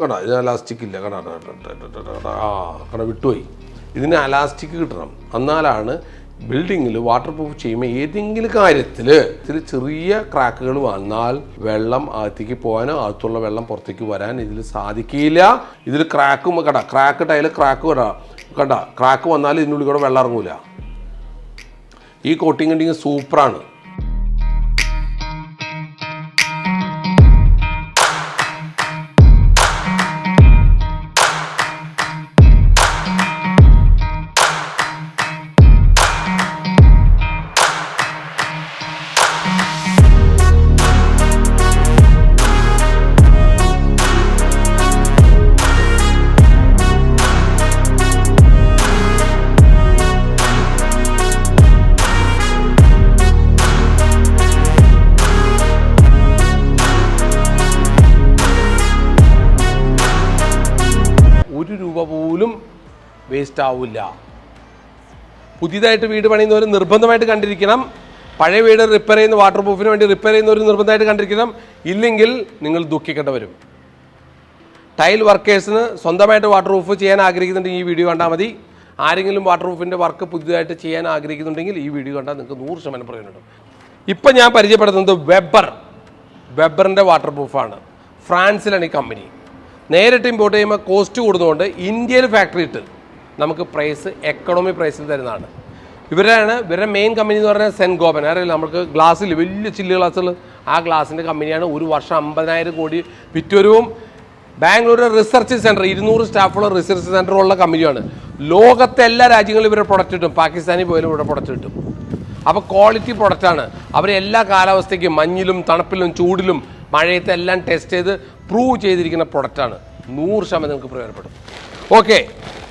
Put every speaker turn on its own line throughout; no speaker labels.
കടാ ഇത് അലാസ്റ്റിക് ഇല്ല കട വിട്ടുപോയി. ഇതിന് അലാസ്റ്റിക് കിട്ടണം. എന്നാലാണ് ബിൽഡിങ്ങിൽ വാട്ടർ പ്രൂഫ് ചെയ്യുമ്പോൾ ഏതെങ്കിലും കാര്യത്തിൽ ഇതിൽ ചെറിയ ക്രാക്കുകൾ വന്നാൽ വെള്ളം അകത്തേക്ക് പോകാനോ അകത്തുള്ള വെള്ളം പുറത്തേക്ക് വരാൻ ഇതിൽ സാധിക്കില്ല. ഇതിൽ ക്രാക്ക് ടൈല് ക്രാക്ക് വന്നാൽ ഇതിനുള്ളിൽ കൂടെ വെള്ളം ഇറങ്ങൂല. ഈ കോട്ടിങ് ഉണ്ടെങ്കിൽ സൂപ്പറാണ്. പോലും വേസ്റ്റ് ആവില്ല. പുതിയതായിട്ട് വീട് പണിയുന്നവർ നിർബന്ധമായിട്ട് കണ്ടിരിക്കണം. പഴയ വീട് റിപ്പയർ ചെയ്യുന്ന വാട്ടർ പ്രൂഫിന് വേണ്ടി റിപ്പയർ ചെയ്യുന്നവർ നിർബന്ധമായിട്ട് കണ്ടിരിക്കണം. ഇല്ലെങ്കിൽ നിങ്ങൾ ദുഃഖിക്കേണ്ടി വരും. ടൈൽ വർക്കേഴ്സിന് സ്വന്തമായിട്ട് വാട്ടർ പ്രൂഫ് ചെയ്യാൻ ആഗ്രഹിക്കുന്നുണ്ടെങ്കിൽ ഈ വീഡിയോ കണ്ടാൽ മതി. ആരെങ്കിലും വാട്ടർ പ്രൂഫിൻ്റെ വർക്ക് പുതിയതായിട്ട് ചെയ്യാൻ ആഗ്രഹിക്കുന്നുണ്ടെങ്കിൽ ഈ വീഡിയോ കണ്ടാൽ നിങ്ങൾക്ക് 100% പ്രയോജനമുണ്ട്. ഇപ്പം ഞാൻ പരിചയപ്പെടുത്തുന്നത് വെബറിൻ്റെ വാട്ടർ പ്രൂഫാണ്. ഫ്രാൻസിലാണ് ഈ കമ്പനി. നേരിട്ട് ഇമ്പോർട്ട് ചെയ്യുമ്പോൾ കോസ്റ്റ് കൂടുന്നതുകൊണ്ട് ഇന്ത്യയിൽ ഫാക്ടറി ഇട്ട് നമുക്ക് പ്രൈസ് എക്കണോമി പ്രൈസിൽ തരുന്നതാണ്. ഇവരുടെ മെയിൻ കമ്പനി എന്ന് പറഞ്ഞാൽ സെൻറ്റ് ഗോബൻ. അറിയില്ല, നമുക്ക് ഗ്ലാസ്സിൽ വലിയ ചില്ല് ഗ്ലാസ്സുകൾ, ആ ഗ്ലാസിൻ്റെ കമ്പനിയാണ്. ഒരു വർഷം 50,000 കോടി വിറ്റുവരവും. ബാംഗ്ലൂർ റിസർച്ച് സെൻറ്റർ, 200 സ്റ്റാഫുള്ള റിസർച്ച് സെൻറ്ററുള്ള കമ്പനിയാണ്. ലോകത്തെ എല്ലാ രാജ്യങ്ങളിലും ഇവരുടെ പ്രൊഡക്റ്റ് കിട്ടും. പാകിസ്ഥാനിൽ പോയാലും ഇവിടെ പ്രൊഡക്റ്റ് കിട്ടും. അപ്പോൾ ക്വാളിറ്റി പ്രൊഡക്റ്റാണ്. അവർ എല്ലാ കാലാവസ്ഥയ്ക്കും, മഞ്ഞിലും തണുപ്പിലും ചൂടിലും മഴയത്തെ എല്ലാം ടെസ്റ്റ് ചെയ്ത് പ്രൂവ് ചെയ്തിരിക്കുന്ന പ്രൊഡക്റ്റാണ്. 100% നിങ്ങൾക്ക് പ്രയോജനപ്പെടും. ഓക്കെ,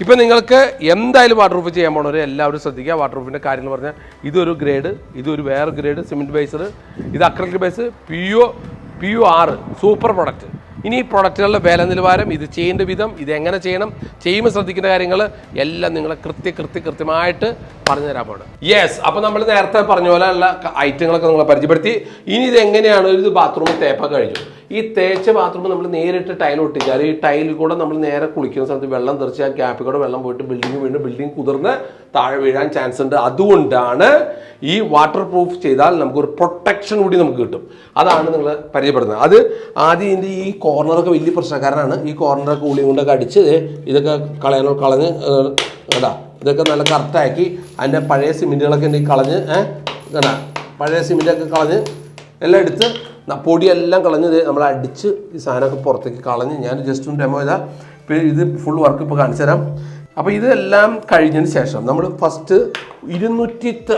ഇപ്പം നിങ്ങൾക്ക് എന്തായാലും വാട്ടർ പ്രൂഫ് ചെയ്യാൻ പോകണവർ എല്ലാവരും ശ്രദ്ധിക്കുക. വാട്ടർ പ്രൂഫിൻ്റെ കാര്യങ്ങൾ പറഞ്ഞാൽ ഇതൊരു ഗ്രേഡ്, ഇതൊരു വേറെ ഗ്രേഡ് സിമെൻറ്റ് ബേസ്ഡ്, ഇത് acrylic base, PU6 super product. ഇനി ഈ പ്രൊഡക്റ്റുകളുടെ വില നിലവാരം, ഇത് ചെയ്യേണ്ട വിധം, ഇതെങ്ങനെ ചെയ്യണം, ചെയ്യുമ്പോൾ ശ്രദ്ധിക്കേണ്ട കാര്യങ്ങൾ എല്ലാം നിങ്ങളെ കൃത്യമായിട്ട് പറഞ്ഞു തരാൻ പോകണം. യെസ്, അപ്പോൾ നമ്മൾ നേരത്തെ പറഞ്ഞ പോലെയുള്ള ഐറ്റങ്ങളൊക്കെ നിങ്ങളെ പരിചയപ്പെടുത്തി. ഇനി ഇതെങ്ങനെയാണ് ഇത് ബാത്റൂമിൽ തേപ്പൊക്കെ കഴിഞ്ഞു. ഈ തേച്ച ബാത്റൂം നമ്മൾ നേരിട്ട് ടൈൽ ഒട്ടിച്ചാൽ ഈ ടൈലിൽ കൂടെ നമ്മൾ നേരെ കുളിക്കുന്ന സ്ഥലത്ത് വെള്ളം തെറിച്ച് ആ ഗ്യാപ്പിൽ കൂടെ വെള്ളം പോയിട്ട് ബിൽഡിംഗ് കുതിർന്ന് താഴെ വീഴാൻ ചാൻസ് ഉണ്ട്. അതുകൊണ്ടാണ് ഈ വാട്ടർ പ്രൂഫ് ചെയ്താൽ നമുക്കൊരു പ്രൊട്ടക്ഷൻ കൂടി നമുക്ക് കിട്ടും. അതാണ് നിങ്ങൾ പരിചയപ്പെടുന്നത്. അത് ആദ്യം ഇതിൻ്റെ ഈ കോർണറൊക്കെ വലിയ പ്രശ്നക്കാരനാണ്. ഈ കോർണറൊക്കെ ഉള്ളി കൊണ്ടൊക്കെ അടിച്ച് ഇതൊക്കെ കളഞ്ഞ് കേട്ടാ, ഇതൊക്കെ നല്ല കറക്റ്റാക്കി അതിൻ്റെ പഴയ സിമെൻറ്റുകളൊക്കെ ഉണ്ടെങ്കിൽ കളഞ്ഞ് കേട്ടാ, പഴയ സിമെൻറ്റൊക്കെ കളഞ്ഞ് എല്ലാം എടുത്ത് പൊടിയെല്ലാം കളഞ്ഞ് നമ്മൾ അടിച്ച് ഈ സാധനമൊക്കെ പുറത്തേക്ക് കളഞ്ഞ് ഞാൻ ജസ്റ്റ് ഒന്ന് ഡെമോ ചെയ്താൽ ഇപ്പോൾ ഇത് ഫുൾ വർക്ക് ഇപ്പോൾ കാണിച്ചു തരാം. അപ്പോൾ ഇതെല്ലാം കഴിഞ്ഞതിന് ശേഷം നമ്മൾ ഫസ്റ്റ് 290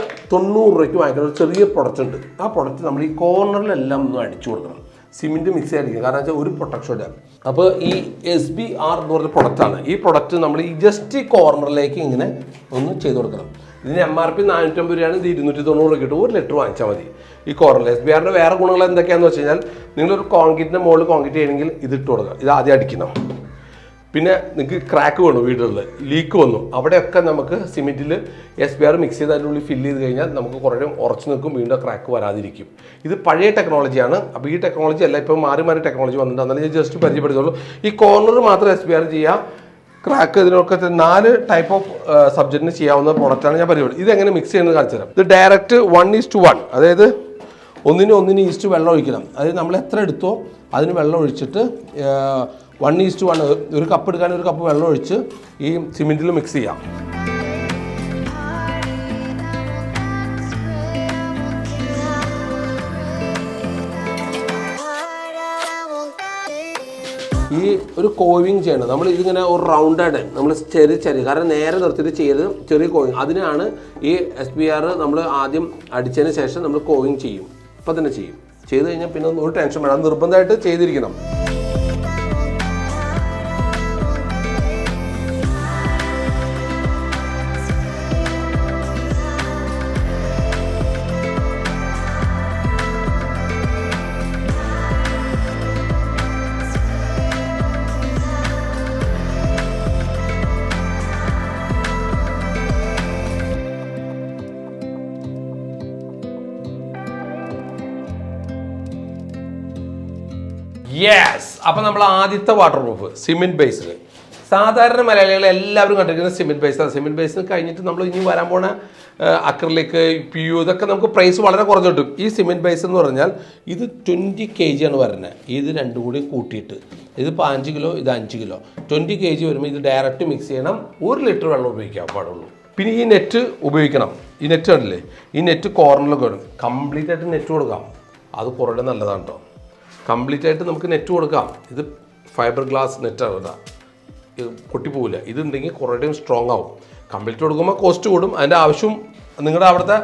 രൂപയ്ക്ക് വാങ്ങിക്കുന്ന ഒരു ചെറിയ പ്രൊഡക്റ്റ് ഉണ്ട്. ആ പ്രൊഡക്റ്റ് നമ്മൾ ഈ കോർണറിലെല്ലാം ഒന്ന് അടിച്ചു കൊടുക്കണം. സിമെൻറ്റ് മിക്സ് ആയിരിക്കും, കാരണം വെച്ചാൽ ഒരു പ്രൊട്ടക്ഷൻ ഇല്ല. അപ്പോൾ ഈ SBR എന്ന് പറഞ്ഞ പ്രൊഡക്റ്റാണ്. ഈ പ്രൊഡക്റ്റ് നമ്മൾ ഈ ജസ്റ്റ് ഈ കോർണറിലേക്ക് ഇങ്ങനെ ഒന്ന് ചെയ്ത് കൊടുക്കണം. ഇതിന് MRP 450 രൂപയാണ്. ഇത് 290 രൂപ കിട്ടും. 1 ലിറ്റർ വാങ്ങിച്ചാൽ മതി. ഈ കോർണറിൽ SBRൻ്റെ വേറെ ഗുണങ്ങൾ എന്തൊക്കെയാണെന്ന് വെച്ച് കഴിഞ്ഞാൽ, നിങ്ങളൊരു കോൺക്രീറ്റിൻ്റെ മുകളിൽ കോൺക്രീറ്റ് ചെയ്യണമെങ്കിൽ ഇത് ഇട്ട് കൊടുക്കുക. ഇത് ആദ്യം അടിക്കണം. പിന്നെ നിങ്ങൾക്ക് ക്രാക്ക് വന്നു, വീടുകളിൽ ലീക്ക് വന്നു, അവിടെയൊക്കെ നമുക്ക് സിമെൻറ്റിൽ SBR മിക്സ് ചെയ്ത് അതിനുള്ളിൽ ഫില്ല് ചെയ്ത് കഴിഞ്ഞാൽ നമുക്ക് കുറേ ഉറച്ചു നിൽക്കും, വീണ്ടും ക്രാക്ക് വരാതിരിക്കും. ഇത് പഴയ ടെക്നോളജിയാണ്. അപ്പോൾ ഈ ടെക്നോളജി അല്ല, ഇപ്പോൾ മാറി ടെക്നോളജി വന്നിട്ടുണ്ട്. എന്നാലും ഞാൻ ജസ്റ്റ് പരിചയപ്പെടുത്തുള്ളൂ. ഈ കോർണർ മാത്രം SBR ചെയ്യുക. ക്രാക്ക് ഇതിനൊക്കെ 4 ടൈപ്പ് ഓഫ് സബ്ജക്റ്റിന് ചെയ്യാവുന്ന പ്രോഡക്റ്റാണ് ഞാൻ പരിചയപ്പെടുന്നത്. ഇതെങ്ങനെ മിക്സ് ചെയ്യുന്നത് കാണിച്ചു തരാം. ഇത് ഡയറക്റ്റ് 1:1, അതായത് ഒന്നിന് ഈസ്റ്റ് വെള്ളം ഒഴിക്കണം. അതായത് നമ്മൾ എത്ര എടുത്തോ അതിന് വെള്ളം ഒഴിച്ചിട്ട് 1:1 ഒരു കപ്പ് എടുക്കാൻ ഒരു കപ്പ് വെള്ളം ഒഴിച്ച് ഈ സിമെൻറ്റിൽ മിക്സ് ചെയ്യാം. ഈ ഒരു കോവിങ് ചെയ്യണം. നമ്മൾ ഇതിങ്ങനെ ഒരു റൗണ്ടായിട്ട് നമ്മൾ ചെറിയ കാരണം നേരെ നിർത്തിയിട്ട് ചെയ്ത് ചെറിയ കോവിങ്, അതിനാണ് ഈ SBR നമ്മൾ ആദ്യം അടിച്ചതിന് ശേഷം നമ്മൾ കോവിങ് ചെയ്യും. ഇപ്പം തന്നെ ചെയ്ത് കഴിഞ്ഞാൽ പിന്നെ ഒരു ടെൻഷൻ വേണം. അത് നിർബന്ധമായിട്ട് ചെയ്തിരിക്കണം. യെസ്, അപ്പോൾ നമ്മൾ ആദ്യത്തെ വാട്ടർ പ്രൂഫ് സിമെൻറ്റ് ബേസ്ഡ്. സാധാരണ മലയാളികൾ എല്ലാവരും കണ്ടിരിക്കുന്നത് സിമെൻറ്റ് ബേസാണ്. സിമെൻറ്റ് ബേസ് കഴിഞ്ഞിട്ട് നമ്മൾ ഇനി വരാൻ പോണ അക്രിലിക്, PU ഇതൊക്കെ നമുക്ക് പ്രൈസ് വളരെ കുറഞ്ഞു കിട്ടും. ഈ സിമെൻറ്റ് ബേസ് എന്ന് പറഞ്ഞാൽ ഇത് 20 kg ആണ് വരുന്നത്. ഇത് രണ്ടും കൂടി കൂട്ടിയിട്ട് ഇതിപ്പോൾ 5 കിലോ, ഇത് 5 കിലോ, 20 kg വരുമ്പോൾ ഇത് ഡയറക്റ്റ് മിക്സ് ചെയ്യണം. 1 ലിറ്റർ വെള്ളം ഉപയോഗിക്കാൻ പാടുള്ളൂ. പിന്നെ ഈ നെറ്റ് ഉപയോഗിക്കണം. ഈ നെറ്റ് കണ്ടില്ലേ, ഈ നെറ്റ് കോർണറിലൊക്കെ വരും. കംപ്ലീറ്റ് ആയിട്ട് നെറ്റ് കൊടുക്കാം, അത് കുറേ നല്ലതാണ് കേട്ടോ. കംപ്ലീറ്റ് ആയിട്ട് നമുക്ക് നെറ്റ് കൊടുക്കാം. ഇത് ഫൈബർ ഗ്ലാസ് നെറ്റാണ് കേട്ടോ, പൊട്ടിപ്പോവില്ല. ഇതുണ്ടെങ്കിൽ കുറേയും സ്ട്രോങ് ആവും. കംപ്ലീറ്റ് കൊടുക്കുമ്പോൾ കോസ്റ്റ് കൂടും. അതിൻ്റെ ആവശ്യം നിങ്ങളുടെ അവിടുത്തെ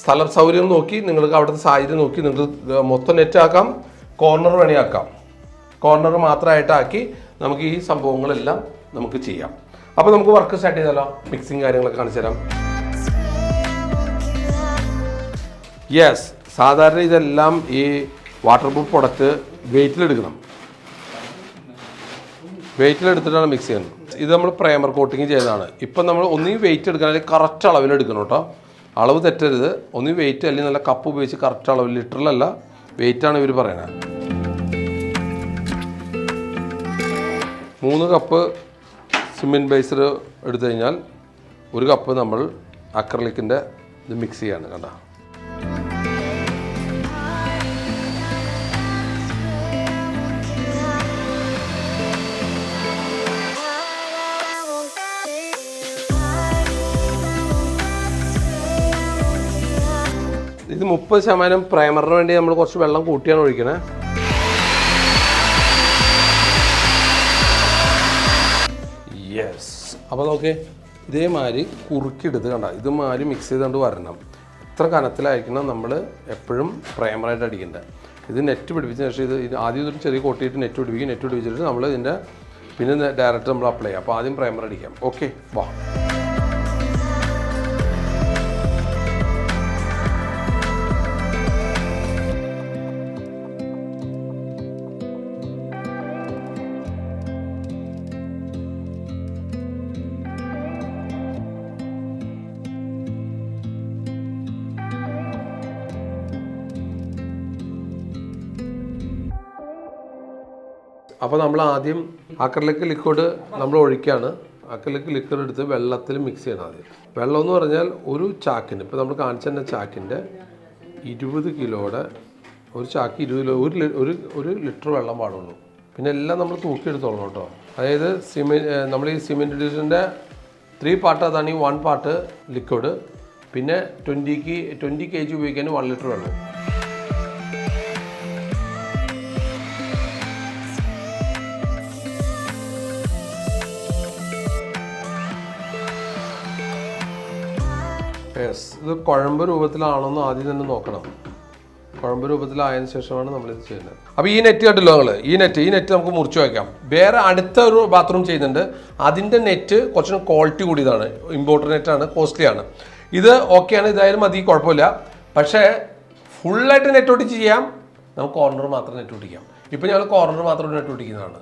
സ്ഥല സൗകര്യം നോക്കി, നിങ്ങൾക്ക് അവിടുത്തെ സാഹചര്യം നോക്കി നിങ്ങൾക്ക് മൊത്തം നെറ്റ് ആക്കാം, കോർണർ വേണിയാക്കാം. കോർണർ മാത്രമായിട്ടാക്കി നമുക്ക് ഈ സംഭവങ്ങളെല്ലാം നമുക്ക് ചെയ്യാം. അപ്പോൾ നമുക്ക് വർക്ക് സ്റ്റാർട്ട് ചെയ്താലോ? മിക്സിങ് കാര്യങ്ങളൊക്കെ കാണിച്ചു തരാം. യെസ്, സാധാരണ ഇതെല്ലാം ഈ വാട്ടർ പ്രൂഫ് പ്രൊഡക്റ്റ് വെയിറ്റിലെടുക്കണം. വെയിറ്റിലെടുത്തിട്ടാണ് മിക്സ് ചെയ്യുന്നത്. ഇത് നമ്മൾ പ്രൈമർ കോട്ടിങ് ചെയ്തതാണ്. ഇപ്പം നമ്മൾ ഒന്നീ വെയിറ്റ് എടുക്കണം, അല്ലെങ്കിൽ കറക്റ്റ് അളവിലെടുക്കണം കേട്ടോ. അളവ് തെറ്റരുത്. ഒന്നീ വെയിറ്റ് അല്ലെങ്കിൽ നല്ല കപ്പ് ഉപയോഗിച്ച് കറക്റ്റ് അളവിൽ, ലിറ്ററിലല്ല, വെയിറ്റാണ് ഇവർ പറയണത്. 3 കപ്പ് സിമെൻറ്റ് ബേസ്ഡ് എടുത്തു കഴിഞ്ഞാൽ 1 കപ്പ് നമ്മൾ അക്രലിക്കിൻ്റെ ഇത് മിക്സ് ചെയ്യാണ് കണ്ടോ. ഇത് 30% പ്രൈമറിന് വേണ്ടി നമ്മൾ കുറച്ച് വെള്ളം കൂട്ടിയാണ് ഒഴിക്കണേ. യെസ്, അപ്പോൾ നോക്കേ, ഇതേമാതിരി കുറുക്കിയെടുത്ത് കണ്ട ഇതുമാതിരി മിക്സ് ചെയ്തുകൊണ്ട് വരണം. എത്ര കനത്തിലായിരിക്കണം നമ്മൾ എപ്പോഴും പ്രൈമറായിട്ട് അടിക്കേണ്ടത്. ഇത് നെറ്റ് പിടിപ്പിച്ച ശേഷം ഇത് ആദ്യം ഇതൊരു ചെറിയ കൊട്ടിയിട്ട് നെറ്റ് പിടിപ്പിക്കും. നെറ്റ് പിടിപ്പിച്ചിട്ട് നമ്മൾ ഇതിൻ്റെ പിന്നെ ഡയറക്റ്റ് നമ്മൾ അപ്ലൈ ചെയ്യാം. അപ്പോൾ ആദ്യം പ്രൈമർ അടിക്കാം. ഓക്കെ, വാ. അപ്പോൾ നമ്മൾ ആദ്യം അക്രിലിക് ലിക്വിഡ് നമ്മൾ ഒഴിക്കുകയാണ്. അക്രിലിക് ലിക്വിഡ് എടുത്ത് വെള്ളത്തിൽ മിക്സ് ചെയ്യണം. ആദ്യം വെള്ളം എന്ന് പറഞ്ഞാൽ ഒരു ചാക്കിന്, ഇപ്പോൾ നമ്മൾ കാണിച്ച തന്നെ ചാക്കിൻ്റെ 20 കിലോയുടെ ഒരു ചാക്ക് 20 കിലോ, ഒരു ലിറ്റർ വെള്ളം പാടുള്ളൂ. പിന്നെ എല്ലാം നമ്മൾ തൂക്കിയെടുത്തോളണം കേട്ടോ. അതായത് നമ്മൾ ഈ സിമെൻറ്റ് ഡിവിഷൻ്റെ 3 പാർട്ട് അതാണ്. ഈ 1 പാർട്ട് ലിക്വിഡ്, പിന്നെ 20 kg ഉപയോഗിക്കാൻ 1 ലിറ്റർ വെള്ളം. യെസ്, ഇത് കുഴമ്പ് രൂപത്തിലാണെന്ന് ആദ്യം തന്നെ നോക്കണം. കുഴമ്പ് രൂപത്തിലായതിനു ശേഷമാണ് നമ്മളിത് ചെയ്യുന്നത്. അപ്പോൾ ഈ നെറ്റ് കണ്ടല്ലോ നിങ്ങൾ, ഈ നെറ്റ് നമുക്ക് മുറിച്ച് വയ്ക്കാം. വേറെ അടുത്ത ഒരു ബാത്റൂം ചെയ്യുന്നുണ്ട്. അതിൻ്റെ നെറ്റ് കുറച്ചും ക്വാളിറ്റി കൂടിയതാണ്, ഇമ്പോർട്ടൻ്റ് നെറ്റാണ്, കോസ്റ്റ്ലിയാണ്. ഇത് ഓക്കെയാണ്, ഇതായാലും മതി, കുഴപ്പമില്ല. പക്ഷേ ഫുള്ളായിട്ട് നെറ്റ് ഒട്ടിച്ച് ചെയ്യാം, നമുക്ക് കോർണർ മാത്രം നെറ്റ് ഒട്ടിക്കാം. ഇപ്പോൾ ഞങ്ങൾ കോർണർ മാത്രം നെറ്റ് ഒട്ടിക്കുന്നതാണ്.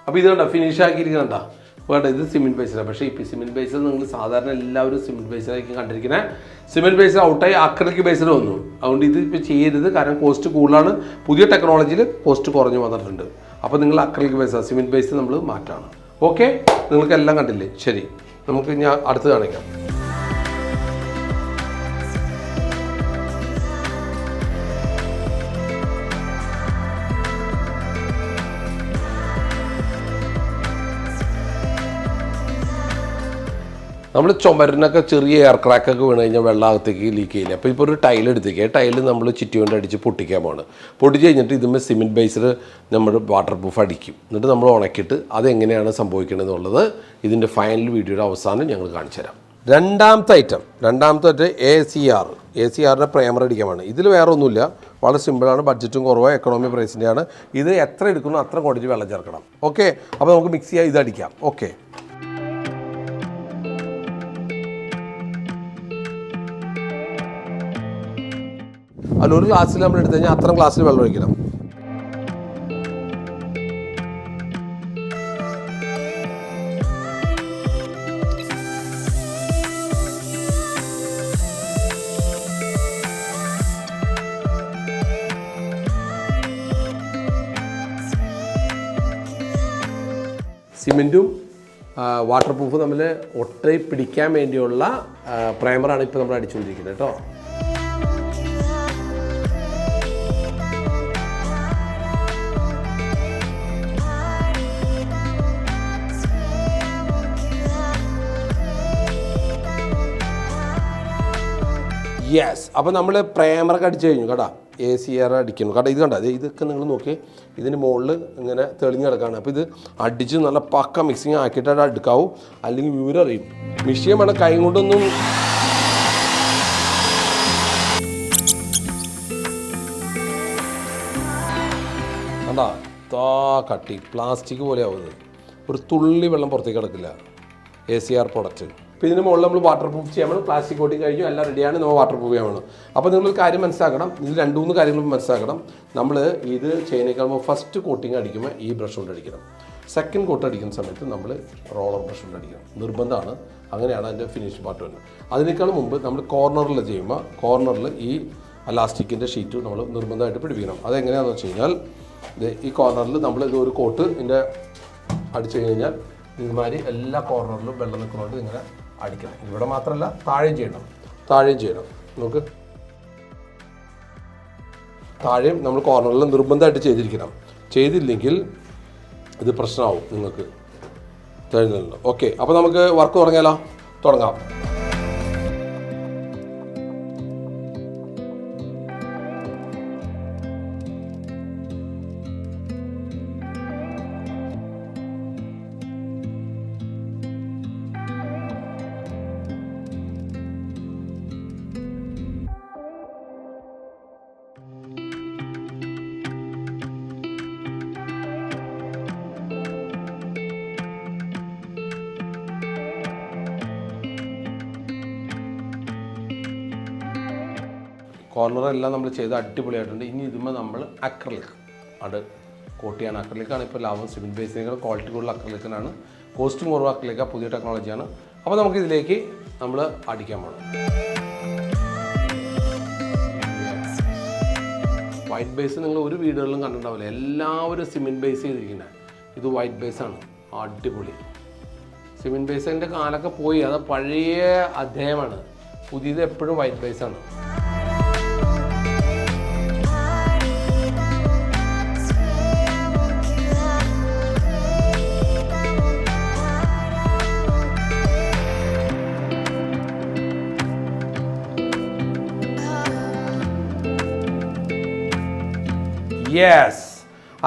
അപ്പോൾ ഇത് കണ്ടോ, ഫിനിഷ് ആക്കിയിരിക്കണ വേണ്ട. ഇത് സിമെൻറ്റ് ബേസിലാണ്. പക്ഷേ ഇപ്പോൾ സിമെൻറ്റ് ബേസിൽ നിങ്ങൾ സാധാരണ എല്ലാവരും സിമെൻറ്റ് ബേസിലായിരിക്കും കണ്ടിരിക്കുന്നത്. സിമെൻറ്റ് ബേസിൽ ഔട്ടായി അക്രിലിക് ബേസിൽ വന്നു. അതുകൊണ്ട് ഇത് ഇപ്പോൾ ചെയ്യരുത്, കാരണം കോസ്റ്റ് കൂടുതലാണ്. പുതിയ ടെക്നോളജിയിൽ കോസ്റ്റ് കുറഞ്ഞു വന്നിട്ടുണ്ട്. അപ്പോൾ നിങ്ങൾ അക്രിലിക് ബേസാണ്, സിമെൻറ്റ് ബേസ് നമ്മൾ മാറ്റാണ്. ഓക്കെ, നിങ്ങൾക്ക് എല്ലാം കണ്ടില്ലേ? ശരി, നമുക്ക് ഞാൻ അടുത്ത് കാണിക്കാം. നമ്മൾ ചുമരിനൊക്കെ ചെറിയ എയർ ക്രാക്കൊക്കെ വീണ് കഴിഞ്ഞാൽ വെള്ളാകത്തേക്ക് ലീക്ക് ചെയ്യില്ല. അപ്പോൾ ഇപ്പോൾ ഒരു ടൈൽ എടുത്തേക്ക്, ടൈൽ നമ്മൾ ചുറ്റി കൊണ്ട് അടിച്ച് പൊട്ടിക്കാൻ പോകണം. പൊട്ടിച്ച് കഴിഞ്ഞിട്ട് ഇതുമ്പോൾ സിമെൻറ്റ് ബേസിൽ നമ്മൾ വാട്ടർ പ്രൂഫ് അടിക്കും. എന്നിട്ട് നമ്മൾ ഉണക്കിയിട്ട് അതെങ്ങനെയാണ് സംഭവിക്കണമെന്നുള്ളത് ഇതിൻ്റെ ഫൈനൽ വീഡിയോയുടെ അവസാനം ഞങ്ങൾ കാണിച്ചു തരാം. രണ്ടാമത്തെ ഐറ്റം ACRൻ്റെ പ്രൈമർ അടിക്കാനാണ്. ഇതിൽ വേറെ ഒന്നുമില്ല, വളരെ സിമ്പിളാണ്, ബഡ്ജറ്റും കുറവാണ്, എക്കണോമി പ്രൈസിൻ്റെയാണ്. ഇത് എത്ര എടുക്കുന്നു അത്ര ക്വാണ്ടിറ്റി വെള്ളം ചേർക്കണം. ഓക്കെ, അപ്പോൾ നമുക്ക് മിക്സ് ചെയ്യാം, ഇതടിക്കാം. ഓക്കെ, അതിലൊരു ഗ്ലാസ്സിൽ നമ്മൾ എടുത്തു കഴിഞ്ഞാൽ അത്രയും ഗ്ലാസ്സിൽ വെള്ളം ഒഴിക്കണം. സിമെൻറ്റും വാട്ടർ പ്രൂഫും തമ്മിൽ ഒട്ടി പിടിക്കാൻ വേണ്ടിയുള്ള പ്രൈമറാണ് ഇപ്പോൾ നമ്മൾ അടിച്ചുകൊണ്ടിരിക്കുന്നത് കേട്ടോ. യെസ്, അപ്പോൾ നമ്മൾ പ്രൈമറൊക്കെ അടിച്ചു കഴിഞ്ഞു കേട്ടോ. ACR അടിക്കുന്നു കേട്ടോ. ഇത് കണ്ടോ, ഇതൊക്കെ നിങ്ങൾ നോക്കി, ഇതിന് മുകളിൽ ഇങ്ങനെ തെളിഞ്ഞ് കിടക്കുകയാണ്. അപ്പോൾ ഇത് അടിച്ച് നല്ല പക്ക മിക്സിങ് ആക്കിയിട്ട് അത് അടുക്കാവും, അല്ലെങ്കിൽ വിവരം അറിയും. മിഷ്യൻ വേണം, കൈ കൊണ്ടൊന്നും കണ്ടാ കട്ടി പ്ലാസ്റ്റിക് പോലെ ആവുന്നത്. ഒരു തുള്ളി വെള്ളം പുറത്തേക്ക് കിടക്കില്ല ACR പ്രൊഡക്റ്റ്. അപ്പോൾ ഇതിന് മുകളിൽ നമ്മൾ വാട്ടർ പ്രൂഫ് ചെയ്യാൻ വേണം. പ്ലാസ്റ്റിക് കോട്ടിങ് കഴിഞ്ഞു, എല്ലാം റെഡിയാണ്, നമ്മൾ വാട്ടർ പ്രൂഫ് ചെയ്യാൻ വേണം. അപ്പോൾ നിങ്ങളൊരു കാര്യം മനസ്സിലാക്കണം, ഇതിൽ 2-3 കാര്യങ്ങൾ മനസ്സിലാക്കണം. നമ്മൾ ഇത് ചെയ്യുന്നതിനേക്കാൾ ഫസ്റ്റ് കോട്ടിങ് അടിക്കുമ്പോൾ ഈ ബ്രഷ് കൊണ്ട് അടിക്കണം. സെക്കൻഡ് കോട്ട് അടിക്കുന്ന സമയത്ത് നമ്മൾ റോളർ ബ്രഷ് കൊണ്ട് അടിക്കണം, നിർബന്ധമാണ്. അങ്ങനെയാണ് അതിൻ്റെ ഫിനിഷ് പാർട്ട് വരുന്നത്. അതിനേക്കാൾ മുമ്പ് നമ്മൾ കോർണറിൽ ചെയ്യുമ്പോൾ കോർണറിൽ ഈ അലാസ്റ്റിക്കിൻ്റെ ഷീറ്റ് നമ്മൾ നിർബന്ധമായിട്ട് പിടിപ്പിക്കണം. അതെങ്ങനെയാണെന്ന് വെച്ച് കഴിഞ്ഞാൽ ഈ കോർണറിൽ നമ്മൾ ഇതൊരു കോട്ട് ഇതിൻ്റെ അടിച്ചു കഴിഞ്ഞാൽ ഇതുമാതിരി എല്ലാ കോർണറിലും വെള്ളം നിൽക്കുന്നതുകൊണ്ട് ഇങ്ങനെ അടിക്കണം. ഇവിടെ മാത്രമല്ല, താഴെയും ചെയ്യണം. നമുക്ക് താഴെയും നമ്മൾ കോർണറിൽ നിർബന്ധമായിട്ട് ചെയ്തിരിക്കണം. ചെയ്തില്ലെങ്കിൽ ഇത് പ്രശ്നമാവും നിങ്ങൾക്ക് തരുന്നുണ്ട്. ഓക്കെ, അപ്പോൾ നമുക്ക് വർക്ക് തുടങ്ങാം. കോർണറെല്ലാം നമ്മൾ ചെയ്ത് അടിപൊളിയായിട്ടുണ്ട്. ഇനി ഇതുമ്പോൾ നമ്മൾ അക്രലിക് അത് കോട്ട് ചെയ്യാൻ. അക്രലിക്കാണ് ഇപ്പോൾ ലാഭം. സിമെൻറ്റ് ബേസിനേക്കാൾ ക്വാളിറ്റി കൂടുതൽ അക്രലിക്കിനാണ്, കോസ്റ്റും കുറവ് അക്രലിക്കാണ്, പുതിയ ടെക്നോളജിയാണ്. അപ്പോൾ നമുക്കിതിലേക്ക് നമ്മൾ അടിക്കാൻ പോകണം. വൈറ്റ് ബേസ് നിങ്ങൾ ഒരു വീടുകളിലും കണ്ടിട്ടുണ്ടാവില്ല, എല്ലാവരും സിമെൻറ്റ് ബേസ് ചെയ്തിരിക്കുന്നത്. ഇത് വൈറ്റ് ബേസാണ്, അടിപൊളി. സിമെൻറ്റ് ബേസിൻ്റെ കാലൊക്കെ പോയി, അത് പഴയ അധ്യായമാണ്. പുതിയത് എപ്പോഴും വൈറ്റ് ബേസാണ്. യെസ്,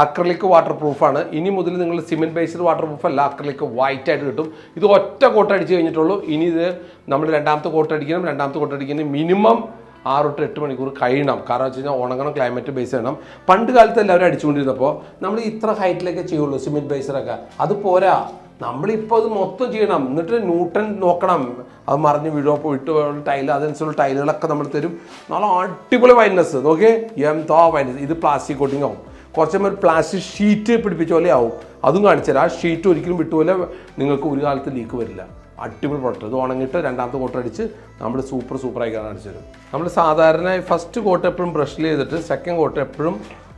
അക്രലിക് വാട്ടർ പ്രൂഫാണ്. ഇനി മുതൽ നിങ്ങൾ സിമെൻറ്റ് ബേസ്ഡ് വാട്ടർ പ്രൂഫ് അല്ല, അക്രലിക് വൈറ്റ് ആയിട്ട് കിട്ടും. ഇത് ഒറ്റ കോട്ട് അടിച്ച് കഴിഞ്ഞിട്ടുള്ളൂ. ഇനി ഇത് നമ്മൾ രണ്ടാമത്തെ കോട്ട് അടിക്കണം. മിനിമം 6 to 8 മണിക്കൂർ കഴിയണം. കാരണം വെച്ച് കഴിഞ്ഞാൽ ഉണങ്ങണം, ക്ലൈമറ്റ് ബേസ് ചെയ്യണം. പണ്ട് കാലത്ത് എല്ലാവരും അടിച്ചുകൊണ്ടിരുന്നപ്പോൾ നമ്മൾ ഇത്ര ഹൈറ്റിലൊക്കെ ചെയ്യുള്ളൂ സിമെൻറ്റ് ബേസറൊക്കെ. അത് പോരാ, നമ്മളിപ്പോൾ അത് മൊത്തം ചെയ്യണം. എന്നിട്ട് ന്യൂട്ടൺ നോക്കണം, അത് മറിഞ്ഞ് വിട്ട് ടൈൽ, അതനുസരിച്ചുള്ള ടൈലുകളൊക്കെ നമ്മൾ തരും. നല്ല അടിപൊളി വൈറ്റ്നസ് നോക്കിയേ, എന്താ വൈറ്റ്നസ്. ഇത് പ്ലാസ്റ്റിക് കോട്ടിങ് ആവും, കുറച്ചും ഒരു പ്ലാസ്റ്റിക് ഷീറ്റ് പിടിപ്പിച്ച പോലെ ആവും. അതും കാണിച്ചുതരാം. ആ ഷീറ്റ് ഒരിക്കലും വിട്ടുപോലെ നിങ്ങൾക്ക് ഒരു കാലത്ത് ലീക്ക് വരില്ല. അടിപൊളി പ്രൊഡക്റ്റ്. ഇത് ഉണങ്ങിയിട്ട് രണ്ടാമത്തെ കോട്ട് അടിച്ച് നമ്മൾ സൂപ്പറായി കാണിച്ചു തരും. നമ്മൾ സാധാരണ ഫസ്റ്റ് കോട്ട് എപ്പോഴും ബ്രഷിൽ ചെയ്തിട്ട് സെക്കൻഡ് കോട്ട് എപ്പോഴും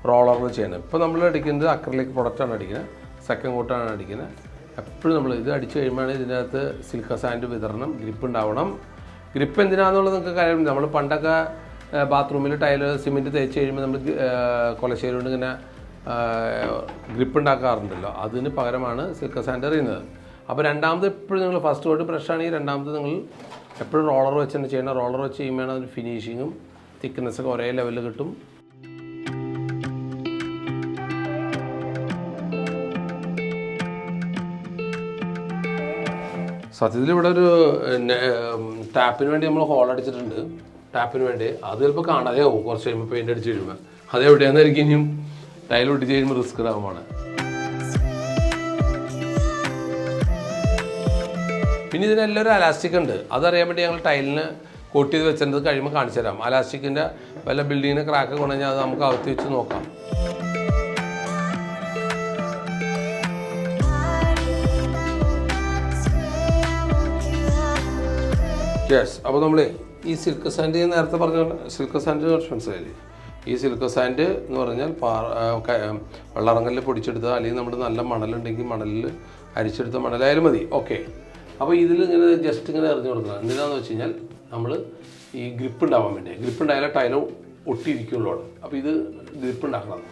റോളറിൽ ചെയ്യണം. ഇപ്പോൾ നമ്മൾ അടിക്കുന്നത് അക്രലിക് പ്രൊഡക്റ്റാണ് അടിക്കുന്നത്, സെക്കൻഡ് കോട്ടാണ് അടിക്കുന്നത്. എപ്പോഴും നമ്മൾ ഇത് അടിച്ചു കഴിയുമ്പോഴാണ് ഇതിൻ്റെ അകത്ത് സിൽക്ക സാൻഡ് വിതരണം, ഗ്രിപ്പ് ഉണ്ടാവണം. ഗ്രിപ്പ് എന്തിനാണെന്നുള്ളത് നിങ്ങൾക്ക് കാര്യം, നമ്മൾ പണ്ടൊക്കെ ബാത്റൂമിൽ ടൈല് സിമെൻറ്റ് തേച്ച് കഴിയുമ്പോൾ നമ്മൾ കൊലശ്ശേരി കൊണ്ട് ഇങ്ങനെ ഗ്രിപ്പ് ഉണ്ടാക്കാറുണ്ടല്ലോ, അതിന് പകരമാണ് സിൽക്ക സാൻഡ് എറിയുന്നത്. അപ്പോൾ രണ്ടാമത് എപ്പോഴും നിങ്ങൾ ഫസ്റ്റ് കോട്ട് ബ്രഷാണെങ്കിൽ രണ്ടാമത് നിങ്ങൾ എപ്പോഴും റോളർ വെച്ച് തന്നെ ചെയ്യണം. റോളർ വെച്ച് ചെയ്യുമ്പോഴാണ് അതിന് ഫിനിഷിങ്ങും തിക്നെസ്സൊക്കെ ഒരേ ലെവലിൽ കിട്ടും. സത്യത്തിൽ ഇവിടെ ഒരു ടാപ്പിന് വേണ്ടി നമ്മൾ ഹോൾ അടിച്ചിട്ടുണ്ട്, ടാപ്പിന് വേണ്ടി. അത് ചിലപ്പോൾ കാണാതെ ആവും കുറച്ച് കഴിയുമ്പോൾ പെയിൻ്റ് അടിച്ച് കഴിയുമ്പോൾ. അതെവിടെയാണെന്നായിരിക്കും ഇനിയും ടൈൽ ഒട്ടിച്ച് കഴിയുമ്പോൾ റിസ്ക് ഇടാവുമാണ്. പിന്നെ ഇതിനെല്ലാം ഒരു അലാസ്റ്റിക് ഉണ്ട്, അതറിയാൻ വേണ്ടി ഞങ്ങൾ ടൈലിന് കോട്ട് ചെയ്ത് വെച്ചിട്ട് കഴിയുമ്പോൾ കാണിച്ചു തരാം. അലാസ്റ്റിക്കിൻ്റെ വല്ല ബിൽഡിങ്ങിന് ക്രാക്ക് കൊണ്ടുകഴിഞ്ഞാൽ അത് നമുക്ക് അകത്ത് വെച്ച് നോക്കാം. യെസ്, അപ്പോൾ നമ്മൾ ഈ സിൽക്ക് സാൻഡ് നേരത്തെ പറഞ്ഞ സിൽക്ക് സാൻഡ് മനസ്സിലായില്ലേ? ഈ സിൽക്ക് സാൻഡ് എന്ന് പറഞ്ഞാൽ വെള്ളറങ്ങലിൽ പൊടിച്ചെടുത്ത, അല്ലെങ്കിൽ നമ്മുടെ നല്ല മണലുണ്ടെങ്കിൽ മണലിൽ അരിച്ചെടുത്ത മണലായാലും മതി. ഓക്കെ, അപ്പോൾ ഇതിൽ ഇങ്ങനെ ജസ്റ്റ് ഇങ്ങനെ എറിഞ്ഞു കൊടുക്കണം. എന്തിനാണെന്ന് വെച്ച് കഴിഞ്ഞാൽ നമ്മൾ ഈ ഗ്രിപ്പ് ഉണ്ടാവാൻ വേണ്ടി, ഗ്രിപ്പ് ഉണ്ടായാലേ ടൈലോ ഒട്ടിയിരിക്കുള്ളൂ. അപ്പോൾ ഇത് ഗ്രിപ്പ് ഉണ്ടാക്കണം.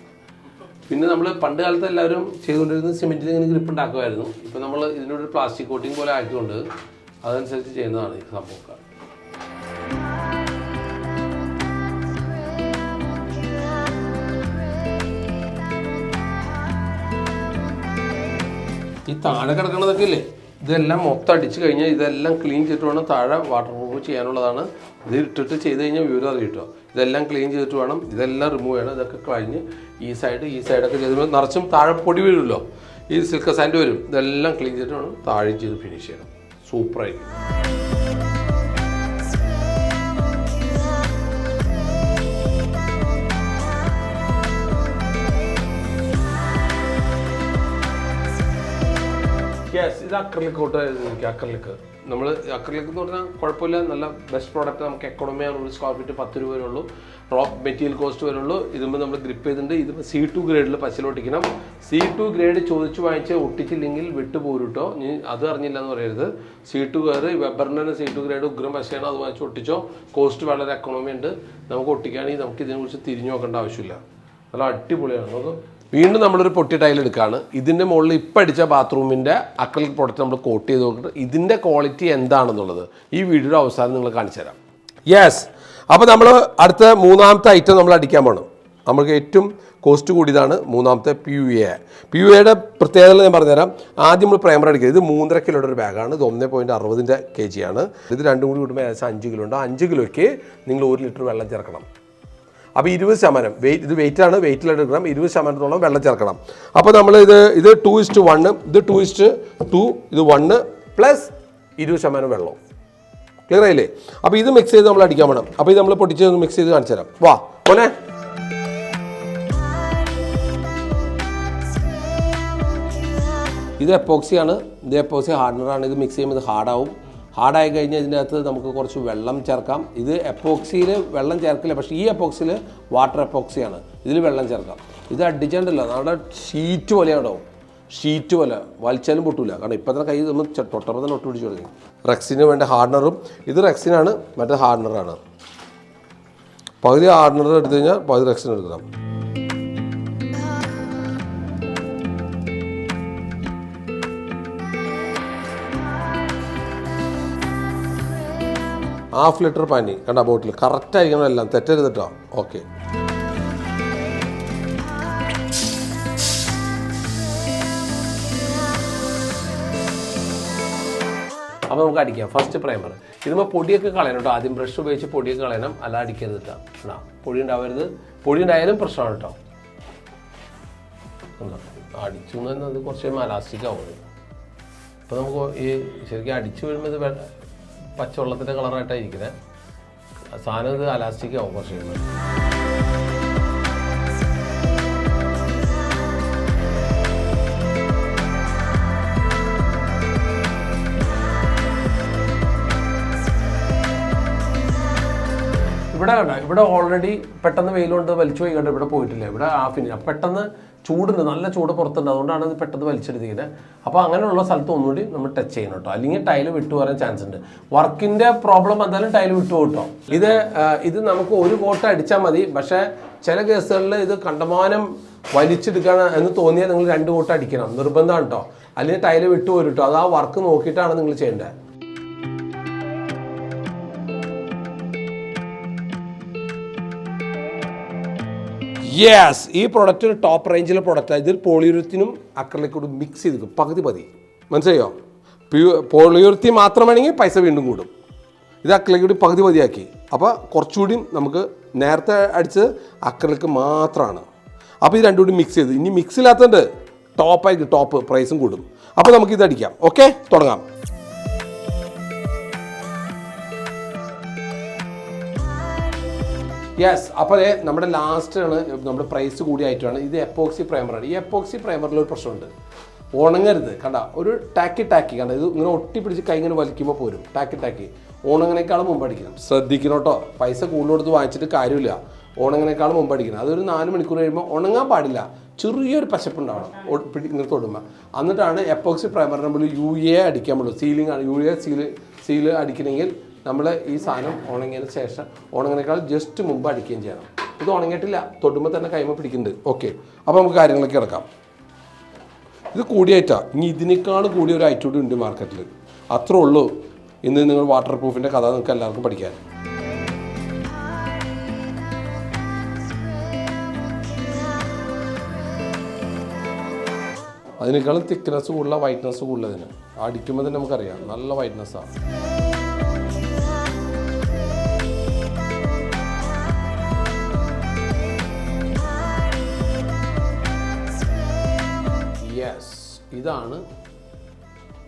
പിന്നെ നമ്മൾ പണ്ട് കാലത്ത് എല്ലാവരും ചെയ്തുകൊണ്ടിരുന്നത് സിമെൻറ്റിൽ ഇങ്ങനെ ഗ്രിപ്പ് ഉണ്ടാക്കുമായിരുന്നു. ഇപ്പോൾ നമ്മൾ ഇതിനൊരു പ്ലാസ്റ്റിക് കോട്ടിങ് പോലെ ആക്കിക്കൊണ്ട് അതനുസരിച്ച് ചെയ്യുന്നതാണ് ഈ സംഭവം. ഈ താഴെ കിടക്കുന്നതൊക്കെ ഇല്ലേ, ഇതെല്ലാം മൊത്തം അടിച്ച് കഴിഞ്ഞാൽ ഇതെല്ലാം ക്ലീൻ ചെയ്തിട്ട് വേണം താഴെ വാട്ടർ പ്രൂഫ് ചെയ്യാനുള്ളതാണ്. ഇത് ഇട്ടിട്ട് ചെയ്ത് കഴിഞ്ഞാൽ വിവരം അറിയിട്ടോ. ഇതെല്ലാം ക്ലീൻ ചെയ്തിട്ട് വേണം, ഇതെല്ലാം റിമൂവ് ചെയ്യണം. ഇതൊക്കെ കഴിഞ്ഞ് ഈ സൈഡൊക്കെ ചെയ്ത് നിറച്ചും താഴെ പൊടി വീഴുമല്ലോ, ഈ സിൽക്ക് സാൻഡ് വരും. ഇതെല്ലാം ക്ലീൻ ചെയ്തിട്ട് വേണം താഴെ ചെയ്ത് ഫിനിഷ് ചെയ്യണം. സൂപ്പറായിരിക്കും. യെസ്, ഇത് അക്രലിക് കോട്ട്. അക്രലിക് നമ്മൾ അക്രലിക് എന്ന് പറഞ്ഞാൽ കുഴപ്പമില്ല, നല്ല ബെസ്റ്റ് പ്രോഡക്റ്റ്. നമുക്ക് എക്കോണമി ആണ്, ഒരു സ്ക്വയർ ഫീറ്റ് 10 രൂപ വരുള്ളൂ. മെറ്റീരിയൽ കോസ്റ്റ് വരുള്ളൂ. ഇതുമ്പോൾ നമ്മൾ ഗ്രിപ്പ് ചെയ്തിട്ടുണ്ട്. ഇതിപ്പോൾ C2 ഗ്രേഡിൽ പശിലൊട്ടിക്കണം. C2 ഗ്രേഡ് ചോദിച്ച് വാങ്ങിച്ച് ഒട്ടിച്ചില്ലെങ്കിൽ വിട്ടുപോരുട്ടോ. നീ അത് അറിഞ്ഞില്ല എന്ന് പറയരുത്. C2 കയറി വെബറിൻ്റെ C2 ഗ്രേഡ് ഉഗ്രം പശയാണ്, അത് വാങ്ങിച്ച് ഒട്ടിച്ചോ. കോസ്റ്റ് വളരെ എക്കോണമി ഉണ്ട്. നമുക്ക് ഒട്ടിക്കുകയാണെങ്കിൽ നമുക്ക് ഇതിനെക്കുറിച്ച് തിരിഞ്ഞു നോക്കേണ്ട ആവശ്യമില്ല. നല്ല അടിപൊളിയാണ്. നമുക്ക് വീണ്ടും നമ്മളൊരു പൊട്ടി ടൈൽ എടുക്കുകയാണ്. ഇതിൻ്റെ മുകളിൽ ഇപ്പം അടിച്ച ബാത്റൂമിൻ്റെ അക്രലിക് പ്രോഡക്റ്റ് നമ്മൾ കോട്ട് ചെയ്ത് നോക്കിയിട്ട് ഇതിൻ്റെ ക്വാളിറ്റി എന്താണെന്നുള്ളത് ഈ വീഡിയോയുടെ അവസാനം നിങ്ങൾ കാണിച്ചു തരാം. യെസ്, അപ്പോൾ നമ്മൾ അടുത്ത മൂന്നാമത്തെ ഐറ്റം നമ്മൾ അടിക്കാൻ പോകണം. നമുക്ക് ഏറ്റവും കോസ്റ്റ് കൂടിയതാണ് മൂന്നാമത്തെ PUA. PUAയുടെ പ്രത്യേകത ഞാൻ പറഞ്ഞുതരാം. ആദ്യം നമ്മൾ പ്രൈമർ അടിക്കുക. ഇത് 3.5 കിലോയുടെ ഒരു ബാഗാണ്. ഇത് 1.60 kg ആണ്. ഇത് രണ്ടും കൂടി കൂട്ടുമ്പോൾ ഏകദേശം 5 കിലോ ഉണ്ട്. 5 കിലോയ്ക്ക് നിങ്ങൾ 1 ലിറ്റർ വെള്ളം ചേർക്കണം. അപ്പോൾ 20% വെയിറ്റ്, ഇത് വെയിറ്റാണ്, വെയിറ്റിലെടുക്കണം. 20% വെള്ളം ചേർക്കണം. അപ്പോൾ നമ്മൾ ഇത് 2:1, ഇത് 2:2, ഇത് 1 പ്ലസ് 20% വെള്ളം. ക്ലിയർ ആയില്ലേ? അപ്പോൾ ഇത് മിക്സ് ചെയ്ത് നമ്മൾ അടിക്കാൻ വേണം. അപ്പോൾ ഇത് നമ്മൾ പൊടിച്ച് മിക്സ് ചെയ്ത് കാണിച്ചു തരാം. വാ മോനെ. ഇത് എപ്പോക്സിയാണ്, ഇത് എപ്പോക്സി ഹാർഡനറാണ്. ഇത് മിക്സ് ചെയ്യുമ്പോൾ ഇത് ഹാർഡാവും. ഹാർഡായി കഴിഞ്ഞാൽ ഇതിൻ്റെ അകത്ത് നമുക്ക് കുറച്ച് വെള്ളം ചേർക്കാം. ഇത് എപ്പോക്സിയിൽ വെള്ളം ചേർക്കില്ല, പക്ഷേ ഈ എപ്പോക്സിയിൽ വാട്ടർ എപ്പോക്സിയാണ്, ഇതിൽ വെള്ളം ചേർക്കാം. ഇത് അടിച്ചാണ്ടല്ലോ നമ്മുടെ ഷീറ്റ് പോലെ ഉണ്ടാവും. ഷീറ്റ് പോലെ വലിച്ചാലും പൊട്ടില്ല. കാരണം ഇപ്പം തന്നെ കൈ നമ്മൾ തൊട്ടപ്പോൾ തന്നെ ഒട്ട് പിടിച്ച് തുടങ്ങി. റെക്സിന് വേണ്ട ഹാർഡനറും, ഇത് റെക്സിനാണ്, മറ്റേ ഹാർഡനറാണ്. പകുതി ഹാർഡനർ എടുത്തു കഴിഞ്ഞാൽ പകുതി റെക്സിന് എടുക്കണം. ½ ലിറ്റർ പാനി കണ്ട ബോട്ടിൽ കറക്റ്റായിരിക്കണം, എല്ലാം തെറ്റരുത് കേട്ടോ. ഓക്കെ, അപ്പോൾ നമുക്ക് അടിക്കാം. First primer. ഇതിപ്പോൾ പൊടിയൊക്കെ കളയണം കേട്ടോ. ആദ്യം ബ്രഷ് ഉപയോഗിച്ച് പൊടിയൊക്കെ കളയണം, അല്ല അടിക്കരുത് കേട്ടോ. പൊടി ഉണ്ടാവരുത്. പൊടി ഉണ്ടായാലും പ്രശ്നമാണ് കേട്ടോ. അടിച്ചു എന്നത് കുറച്ച് അലാസ്റ്റിക് ആവുന്നത്. അപ്പോൾ നമുക്ക് ഈ ശരിക്കും അടിച്ചു വീഴുമ്പോൾ ഇത് പച്ചവെള്ളത്തിൻ്റെ കളറായിട്ടാണ് ഇരിക്കുന്നത്. സാധനം ഇത് അലാസ്റ്റിക് ആവും കുറച്ച് കഴിയുമ്പോൾ. ഇവിടെ കണ്ട, ഇവിടെ ഓൾറെഡി പെട്ടെന്ന് വെയിലുകൊണ്ട് വലിച്ചു പോയി കണ്ട് ഇവിടെ പോയിട്ടില്ല. ഇവിടെ പെട്ടെന്ന് ചൂടുണ്ട്, നല്ല ചൂട് പുറത്തുണ്ട്. അതുകൊണ്ടാണ് ഇത് പെട്ടെന്ന് വലിച്ചെടുത്തിരിക്കുന്നത്. അപ്പോൾ അങ്ങനെയുള്ള സ്ഥലത്ത് ഒന്നുകൂടി നമ്മൾ ടച്ച് ചെയ്യണം കേട്ടോ. അല്ലെങ്കിൽ ടൈല് വിട്ടു വരാൻ ചാൻസ് ഉണ്ട്. വർക്കിൻ്റെ പ്രോബ്ലം എന്തായാലും ടൈല് വിട്ടു കേട്ടോ. ഇത് നമുക്ക് ഒരു കോട്ട് അടിച്ചാൽ മതി. പക്ഷേ ചില കേസുകളിൽ ഇത് കണ്ടമാനം വലിച്ചെടുക്കണം എന്ന് തോന്നിയാൽ നിങ്ങൾ 2 കോട്ട് അടിക്കണം, നിർബന്ധമാണ് കേട്ടോ. അല്ലെങ്കിൽ ടൈല് വിട്ടു വരും കേട്ടോ. അത് ആ വർക്ക് നോക്കിയിട്ടാണ് നിങ്ങൾ ചെയ്യേണ്ടത്. യെസ്, ഈ പ്രൊഡക്റ്റ് ഒരു ടോപ്പ് റേഞ്ചിലെ പ്രൊഡക്റ്റാണ്. ഇതിൽ പോളിയൂരത്തിനും അക്രലിക്കും മിക്സ് ചെയ്തിരിക്കും. പകുതി മനസ്സിലായോ? പോളിയുർത്തി മാത്രമാണെങ്കിൽ പൈസ വീണ്ടും കൂടും. ഇത് അക്രലിക് കൂടി പകുതി പകുതിയാക്കി. അപ്പോൾ കുറച്ചുകൂടി നമുക്ക് നേരത്തെ അടിച്ചത് അക്രലിക് മാത്രമാണ്. അപ്പോൾ ഇത് രണ്ടും കൂടി മിക്സ് ചെയ്ത്, ഇനി മിക്സ് ഇല്ലാത്തതുകൊണ്ട് ടോപ്പ് പ്രൈസും കൂടും. അപ്പോൾ നമുക്ക് ഇത് അടിക്കാം. ഓക്കെ, തുടങ്ങാം. യെസ്, അപ്പോൾ നമ്മുടെ ലാസ്റ്റാണ് നമ്മുടെ പ്രൈസ് കൂടിയ ഐറ്റമാണ്. ഇത് എപ്പോക്സി പ്രൈമറാണ്. ഈ എപ്പോക്സി പ്രൈമറിൽ ഒരു പ്രശ്നമുണ്ട്, ഉണങ്ങരുത്. കണ്ട, ഒരു ടാക്കി കണ്ട, ഇത് ഇങ്ങനെ ഒട്ടിപ്പിടിച്ച് കൈ ഇങ്ങനെ വലിക്കുമ്പോൾ പോരും. ടാക്കി ഓണങ്ങനേക്കാളും മുമ്പ് അടിക്കണം. ശ്രദ്ധിക്കണം കേട്ടോ, പൈസ കൂടുതൽ കൊടുത്ത് വാങ്ങിച്ചിട്ട് കാര്യമില്ല. ഓണങ്ങനേക്കാളും മുമ്പ് അടിക്കണം. അതൊരു 4 മണിക്കൂർ കഴിയുമ്പോൾ ഉണങ്ങാൻ പാടില്ല, ചെറിയൊരു പശപ്പുണ്ടാവണം ഇങ്ങനെ തൊടുമ്പോൾ. എന്നിട്ടാണ് എപ്പോക്സി പ്രൈമർ നമ്മൾ UA അടിക്കാൻ പറ്റുള്ളൂ. സീലിംഗ് ആണ്, UA സീല് അടിക്കണമെങ്കിൽ നമ്മൾ ഈ സാധനം ഉണങ്ങിയതിന് ശേഷം, ഉണങ്ങിനേക്കാൾ ജസ്റ്റ് മുമ്പ് അടിക്കുകയും ചെയ്യണം. ഇത് ഉണങ്ങിയിട്ടില്ല, തൊടുമ്പോൾ തന്നെ കൈമ പിടിക്കുന്നുണ്ട്. ഓക്കെ, അപ്പോൾ നമുക്ക് കാര്യങ്ങളൊക്കെ കിടക്കാം. ഇത് കൂടിയായിട്ടാണ്. ഇനി ഇതിനേക്കാൾ കൂടിയ ഒരു ഐറ്റം ഉണ്ട് മാർക്കറ്റിൽ. അത്രേ ഉള്ളൂ ഇന്ന് നിങ്ങൾ വാട്ടർ പ്രൂഫിൻ്റെ കഥ നിങ്ങൾക്ക് എല്ലാവർക്കും പഠിക്കാൻ. അതിനേക്കാളും തിക്നെസ് കൂടുതല, വൈറ്റ്നസ് കൂടുതലതിന്. അടിക്കുമ്പോൾ തന്നെ നമുക്കറിയാം നല്ല വൈറ്റ്നസ്സാണ്. യെസ്, ഇതാണ്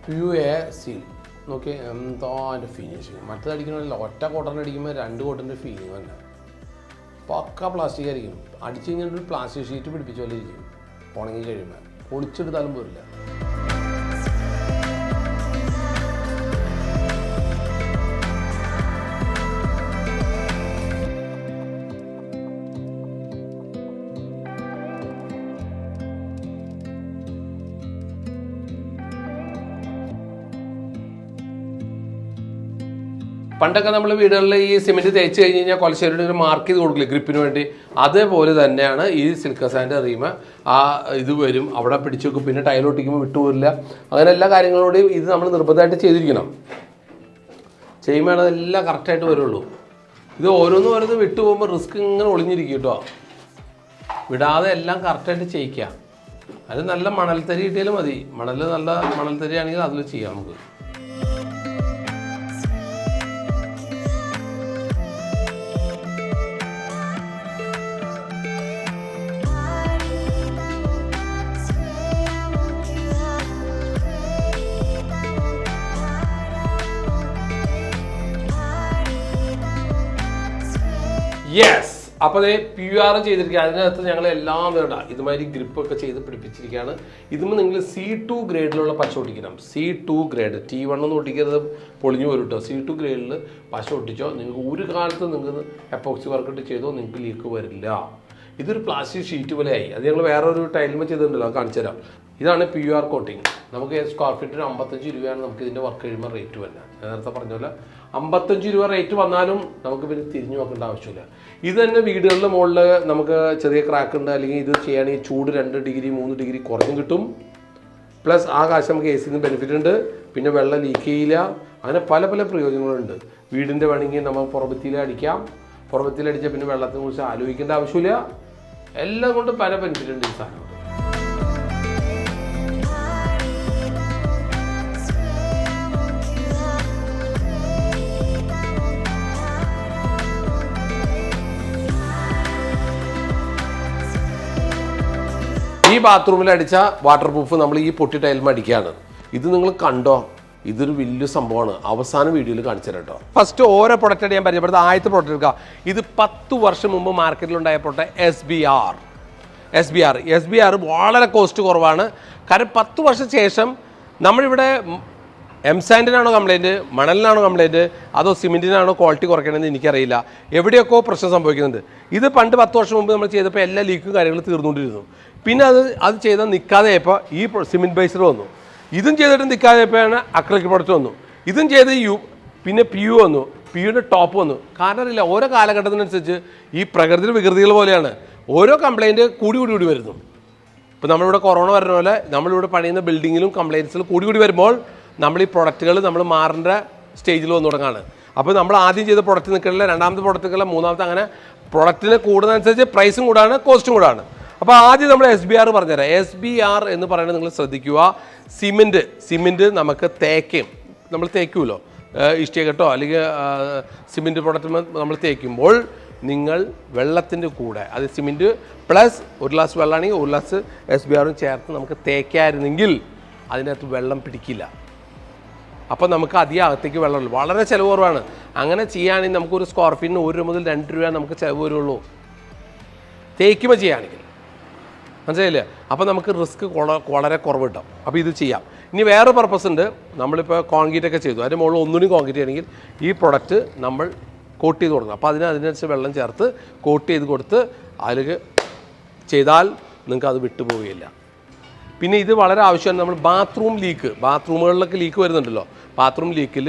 PUA സീൽ. നോക്കി എന്തോ അതിൻ്റെ ഫിനിഷിങ്. മറ്റത് അടിക്കണമല്ലോ, ഒറ്റ കോട്ടൺ അടിക്കുമ്പോൾ 2 കോട്ടൻ്റെ ഫീലിംഗ് തന്നെ. പക്ക പ്ലാസ്റ്റിക് ആയിരിക്കും. അടിച്ചു കഴിഞ്ഞാൽ ഒരു പ്ലാസ്റ്റിക് ഷീറ്റ് പിടിപ്പിച്ച പോലെ ഇരിക്കും. ഉണങ്ങി കഴിയുമ്പോൾ പൊളിച്ചെടുത്താലും പോരില്ല. പണ്ടൊക്കെ നമ്മൾ വീടുകളിൽ ഈ സിമെൻറ്റ് തേച്ച് കഴിഞ്ഞ് കഴിഞ്ഞാൽ കൊലശ്ശേരിയുടെ മാർക്ക് ചെയ്ത് കൊടുക്കില്ല ഗ്രിപ്പിന് വേണ്ടി. അതേപോലെ തന്നെയാണ് ഈ സിൽക്ക് സാൻഡ് റീമ. ഇത് വരും, അവിടെ പിടിച്ച് വെക്കും, പിന്നെ ടൈൽ ഒട്ടിക്കുമ്പോൾ വിട്ടുപോരില്ല. അങ്ങനെ എല്ലാ കാര്യങ്ങളോടെയും ഇത് നമ്മൾ നിർബന്ധമായിട്ട് ചെയ്തിരിക്കണം. ചെയ്യുമ്പോൾ അതെല്ലാം കറക്റ്റായിട്ട് വരുള്ളൂ. ഇത് ഓരോന്ന് വിട്ടുപോകുമ്പോൾ റിസ്ക് ഇങ്ങനെ ഒളിഞ്ഞിരിക്കും കേട്ടോ. വിടാതെ എല്ലാം കറക്റ്റായിട്ട് ചെയ്യിക്കുക. അത് നല്ല മണൽത്തരി കിട്ടിയാലും മതി. നല്ല മണൽത്തരി ആണെങ്കിൽ അതിൽ ചെയ്യാം നമുക്ക്. യെസ്, അപ്പോൾ അതേ PUR ചെയ്തിരിക്കുക. അതിനകത്ത് ഞങ്ങൾ എല്ലാം വേണ്ട ഇതുമാതിരി ഗ്രിപ്പൊക്കെ ചെയ്ത് പിടിപ്പിച്ചിരിക്കുകയാണ്. ഇതുമ്പോൾ നിങ്ങൾ C2 ഗ്രേഡിലുള്ള പശ ഒട്ടിക്കണം. C2 ഗ്രേഡ്, T1 ഒന്നും ഒട്ടിക്കരുത്, പൊളിഞ്ഞു വരും കേട്ടോ. C2 ഗ്രേഡിൽ പശ ഒട്ടിച്ചോ നിങ്ങൾക്ക് ഒരു കാലത്ത് നിങ്ങൾക്ക് എപ്പോക്സി വർക്കിട്ട് ചെയ്തോ നിങ്ങൾക്ക് ലീക്ക് വരില്ല. ഇതൊരു പ്ലാസ്റ്റിക് ഷീറ്റ് പോലെ ആയി. അത് ഞങ്ങൾ വേറൊരു ടൈലിൽ ചെയ്തിട്ടുണ്ടല്ലോ, അത് കാണിച്ചു തരാം. ഇതാണ് PUR കോട്ടിങ്. നമുക്ക് സ്ക്വയർ ഫീറ്റിന് 55 രൂപയാണ് നമുക്ക് ഇതിൻ്റെ വർക്ക് കഴിയുമ്പോൾ റേറ്റ് വരുന്നത്. ഞാൻ നേരത്തെ പറഞ്ഞ പോലെ 55 രൂപ റേറ്റ് വന്നാലും നമുക്ക് പിന്നെ തിരിഞ്ഞു നോക്കേണ്ട ആവശ്യമില്ല. ഇത് തന്നെ വീടുകളുടെ മുകളിൽ നമുക്ക് ചെറിയ ക്രാക്ക് ഉണ്ട്, അല്ലെങ്കിൽ ഇത് ചെയ്യുകയാണെങ്കിൽ ചൂട് 2 ഡിഗ്രി 3 ഡിഗ്രി കുറഞ്ഞും കിട്ടും. പ്ലസ് ആ കാശ് നമുക്ക് AC ന്ന് ബെനിഫിറ്റ് ഉണ്ട്. പിന്നെ വെള്ളം ലീക്ക് ചെയ്യില്ല. അങ്ങനെ പല പ്രയോജനങ്ങളുണ്ട്. വീടിൻ്റെ വേണമെങ്കിൽ നമ്മൾ പുറമ്പത്തിയിൽ അടിക്കാം. പുറമ്പത്തിയിൽ അടിച്ചാൽ പിന്നെ വെള്ളത്തെ കുറിച്ച് ആലോചിക്കേണ്ട ആവശ്യമില്ല. എല്ലാം കൊണ്ട് പല ബെനിഫിറ്റ് ഉണ്ട് ഈ സാധനം. ഈ ബാത്റൂമിൽ അടിച്ച വാട്ടർ പ്രൂഫ് നമ്മൾ ഈ പൊട്ടി ടൈലിൽ അടിക്കുകയാണ്. ഇത് നിങ്ങൾ കണ്ടോ, ഇതൊരു വലിയ സംഭവമാണ്. അവസാന വീഡിയോയിൽ കാണിച്ചു തരാം കേട്ടോ. ഫസ്റ്റ് ഓരോ പ്രൊഡക്റ്റ് ഞാൻ പരിചയപ്പെടുത്ത ആദ്യത്തെ പ്രൊഡക്റ്റ് എടുക്കുക. ഇത് 10 വർഷം മുമ്പ് മാർക്കറ്റിലുണ്ടായ പ്രൊഡക്റ്റ് SBR വളരെ കോസ്റ്റ് കുറവാണ്. കാരണം 10 വർഷം ശേഷം നമ്മളിവിടെ എംസാൻഡിനാണോ കംപ്ലയിൻറ്റ്, മണലിനാണോ കംപ്ലയിൻറ്റ്, അതോ സിമെൻറ്റിനാണോ ക്വാളിറ്റി കുറയ്ക്കണമെന്ന് എനിക്കറിയില്ല. എവിടെയൊക്കെ പ്രശ്നം സംഭവിക്കുന്നുണ്ട്. ഇത് പണ്ട് 10 വർഷം മുമ്പ് നമ്മൾ ചെയ്തപ്പോൾ എല്ലാ ലീക്കും കാര്യങ്ങളും തീർന്നുകൊണ്ടിരുന്നു. പിന്നെ അത് ചെയ്താൽ നിൽക്കാതെയപ്പോൾ ഈ സിമെൻറ്റ് ബേസ്ഡ് വന്നു. ഇതും ചെയ്തിട്ട് നിൽക്കാതെയപ്പോഴാണ് അക്രിലിക് പ്രൊഡക്റ്റ് വന്നു. ഇതും ചെയ്ത് പിന്നെ PU വന്നു, PUയുടെ ടോപ്പ് വന്നു. കാരണം അറിയില്ല, ഓരോ കാലഘട്ടത്തിനനുസരിച്ച് ഈ പ്രകൃതി വികൃതികൾ പോലെയാണ് ഓരോ കംപ്ലയിൻറ്റ് കൂടി വരുന്നു. ഇപ്പോൾ നമ്മളിവിടെ കൊറോണ വരുന്ന പോലെ നമ്മളിവിടെ പണിയുന്ന ബിൽഡിങ്ങിലും കംപ്ലയിൻസിലും കൂടി വരുമ്പോൾ നമ്മൾ ഈ പ്രൊഡക്റ്റുകൾ നമ്മൾ മാറേണ്ട സ്റ്റേജിൽ വന്നു തുടങ്ങാണ്. അപ്പോൾ നമ്മൾ ആദ്യം ചെയ്ത പ്രൊഡക്റ്റ് നിൽക്കണില്ല, രണ്ടാമത്തെ പ്രൊഡക്റ്റുകൾ, മൂന്നാമത്തെ, അങ്ങനെ പ്രൊഡക്റ്റിന് കൂടുന്നതനുസരിച്ച് പ്രൈസും കൂടാണ്, കോസ്റ്റും കൂടാണ്. അപ്പോൾ ആദ്യം നമ്മൾ SBR പറഞ്ഞുതരാം. SBR എന്ന് പറയുന്നത് നിങ്ങൾ ശ്രദ്ധിക്കുക, സിമെൻറ്റ് നമുക്ക് തേക്കും, നമ്മൾ തേക്കുമല്ലോ, ഇഷ്ടികട്ടോ അല്ലെങ്കിൽ സിമെൻറ്റ് പ്രൊഡക്റ്റ് നമ്മൾ തേക്കുമ്പോൾ നിങ്ങൾ വെള്ളത്തിൻ്റെ കൂടെ, അത് സിമെൻറ്റ് പ്ലസ് ഒരു ഗ്ലാസ് വെള്ളമാണെങ്കിൽ ഒരു ഗ്ലാസ് SBRും ചേർത്ത് നമുക്ക് തേക്കായിരുന്നെങ്കിൽ അതിനകത്ത് വെള്ളം പിടിക്കില്ല. അപ്പോൾ നമുക്ക് അധികം അകത്തേക്ക് വെള്ളമുള്ളൂ, വളരെ ചിലവ് കുറവാണ്. അങ്ങനെ ചെയ്യുകയാണെങ്കിൽ നമുക്കൊരു സ്ക്വയർ ഫീറ്റിന് 1 രൂപ മുതൽ 2 രൂപ നമുക്ക് ചിലവ് വരുള്ളൂ തേക്കുമ്പോൾ ചെയ്യുകയാണെങ്കിൽ, മനസ്സിലായില്ലേ? അപ്പോൾ നമുക്ക് റിസ്ക് വളരെ കുറവ് കിട്ടും. അപ്പോൾ ഇത് ചെയ്യാം. ഇനി വേറെ പർപ്പസ് ഉണ്ട്. നമ്മളിപ്പോൾ കോൺക്രീറ്റ് ഒക്കെ ചെയ്തു, അതിൻ്റെ മുകളിൽ ഒന്നുകൂടി കോൺക്രീറ്റ് ചെയ്യണമെങ്കിൽ ഈ പ്രൊഡക്റ്റ് നമ്മൾ കോട്ട് ചെയ്ത് കൊടുക്കണം. അപ്പോൾ അതിനനുസരിച്ച് വെള്ളം ചേർത്ത് കോട്ട് ചെയ്ത് കൊടുത്ത് അതിൽ ചെയ്താൽ നിങ്ങൾക്ക് അത് വിട്ടുപോവുകയില്ല. പിന്നെ ഇത് വളരെ ആവശ്യമാണ്. നമ്മൾ ബാത്റൂമുകളിലൊക്കെ ലീക്ക് വരുന്നുണ്ടല്ലോ, ബാത്റൂം ലീക്കിൽ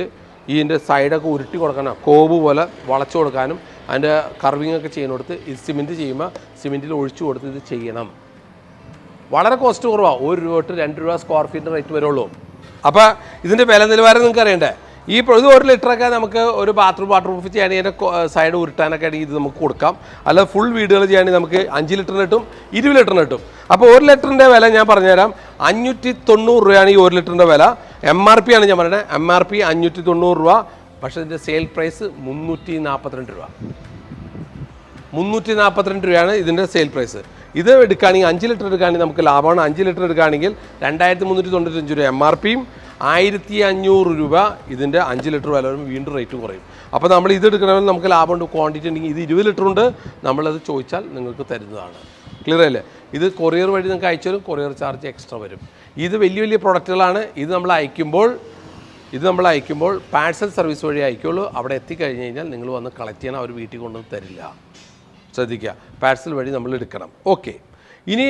ഇതിൻ്റെ സൈഡൊക്കെ ഉരുട്ടി കൊടുക്കാനും കോവ് പോലെ വളച്ചു കൊടുക്കാനും അതിൻ്റെ കർവിങ് ഒക്കെ ചെയ്യുന്നിടത്ത് ഇത് സിമെൻറ്റ് ചെയ്യുമ്പോൾ സിമെൻറ്റിൽ ഒഴിച്ചു കൊടുത്ത് ഇത് ചെയ്യണം. വളരെ കോസ്റ്റ് കുറവാണ്, 1 രൂപ തൊട്ട് 2 രൂപ സ്ക്വയർ ഫീറ്റിന് റേറ്റ് വരുള്ളൂ. അപ്പോൾ ഇതിൻ്റെ വില നിലവാരം നിങ്ങൾക്ക് അറിയണ്ടേ? ഇത് 1 ലിറ്ററൊക്കെ നമുക്ക് ഒരു വാട്ടർ പ്രൂഫ് ചെയ്യുകയാണെങ്കിൽ അതിൻ്റെ സൈഡ് ഉരുട്ടാനൊക്കെ ആണെങ്കിൽ ഇത് നമുക്ക് കൊടുക്കാം. അല്ല ഫുൾ വീടുകൾ ചെയ്യുകയാണെങ്കിൽ നമുക്ക് 5 ലിറ്ററിന് കിട്ടും, 20 ലിറ്ററിന് കിട്ടും. അപ്പോൾ 1 ലിറ്ററിൻ്റെ വില ഞാൻ പറഞ്ഞുതരാം. 590 രൂപയാണ് ഈ 1 ലിറ്ററിൻ്റെ വില. MRP ആണ് ഞാൻ പറയുന്നത്. MRP 590 രൂപ. പക്ഷേ ഇതിൻ്റെ സെയിൽ പ്രൈസ് 342 രൂപ. 342 രൂപയാണ് ഇതിൻ്റെ സെയിൽ പ്രൈസ്. ഇത് എടുക്കുകയാണെങ്കിൽ 5 ലിറ്റർ എടുക്കുകയാണെങ്കിൽ നമുക്ക് ലാഭമാണ്. 5 ലിറ്റർ എടുക്കുകയാണെങ്കിൽ 2395 രൂപ MRPയും 1500 രൂപ ഇതിൻ്റെ 5 ലിറ്റർ വില വരുമ്പോൾ വീണ്ടും റേറ്റ് കുറയും. അപ്പോൾ നമ്മൾ ഇത് എടുക്കണമെങ്കിൽ നമുക്ക് ലാഭമുണ്ട്. ക്വാണ്ടിറ്റി ഉണ്ടെങ്കിൽ ഇത് 20 ലിറ്റർ ഉണ്ട്, നമ്മളത് ചോദിച്ചാൽ നിങ്ങൾക്ക് തരുന്നതാണ്. ക്ലിയർ അല്ലേ? ഇത് കൊറിയർ വഴി നിങ്ങൾക്ക് അയച്ചു തരും, കൊറിയർ ചാർജ് എക്സ്ട്രാ വരും. ഇത് വലിയ പ്രൊഡക്റ്റുകളാണ്. ഇത് നമ്മൾ അയക്കുമ്പോൾ പാഴ്സൽ സർവീസ് വഴി അയക്കുള്ളൂ. അവിടെ എത്തിക്കഴിഞ്ഞ് കഴിഞ്ഞാൽ നിങ്ങൾ വന്ന് കളക്ട് ചെയ്യണം, അവർ വീട്ടിൽ കൊണ്ടുവന്ന് തരില്ല. ശ്രദ്ധിക്കുക, പാഴ്സൽ വഴി നമ്മൾ എടുക്കണം. ഓക്കെ, ഇനി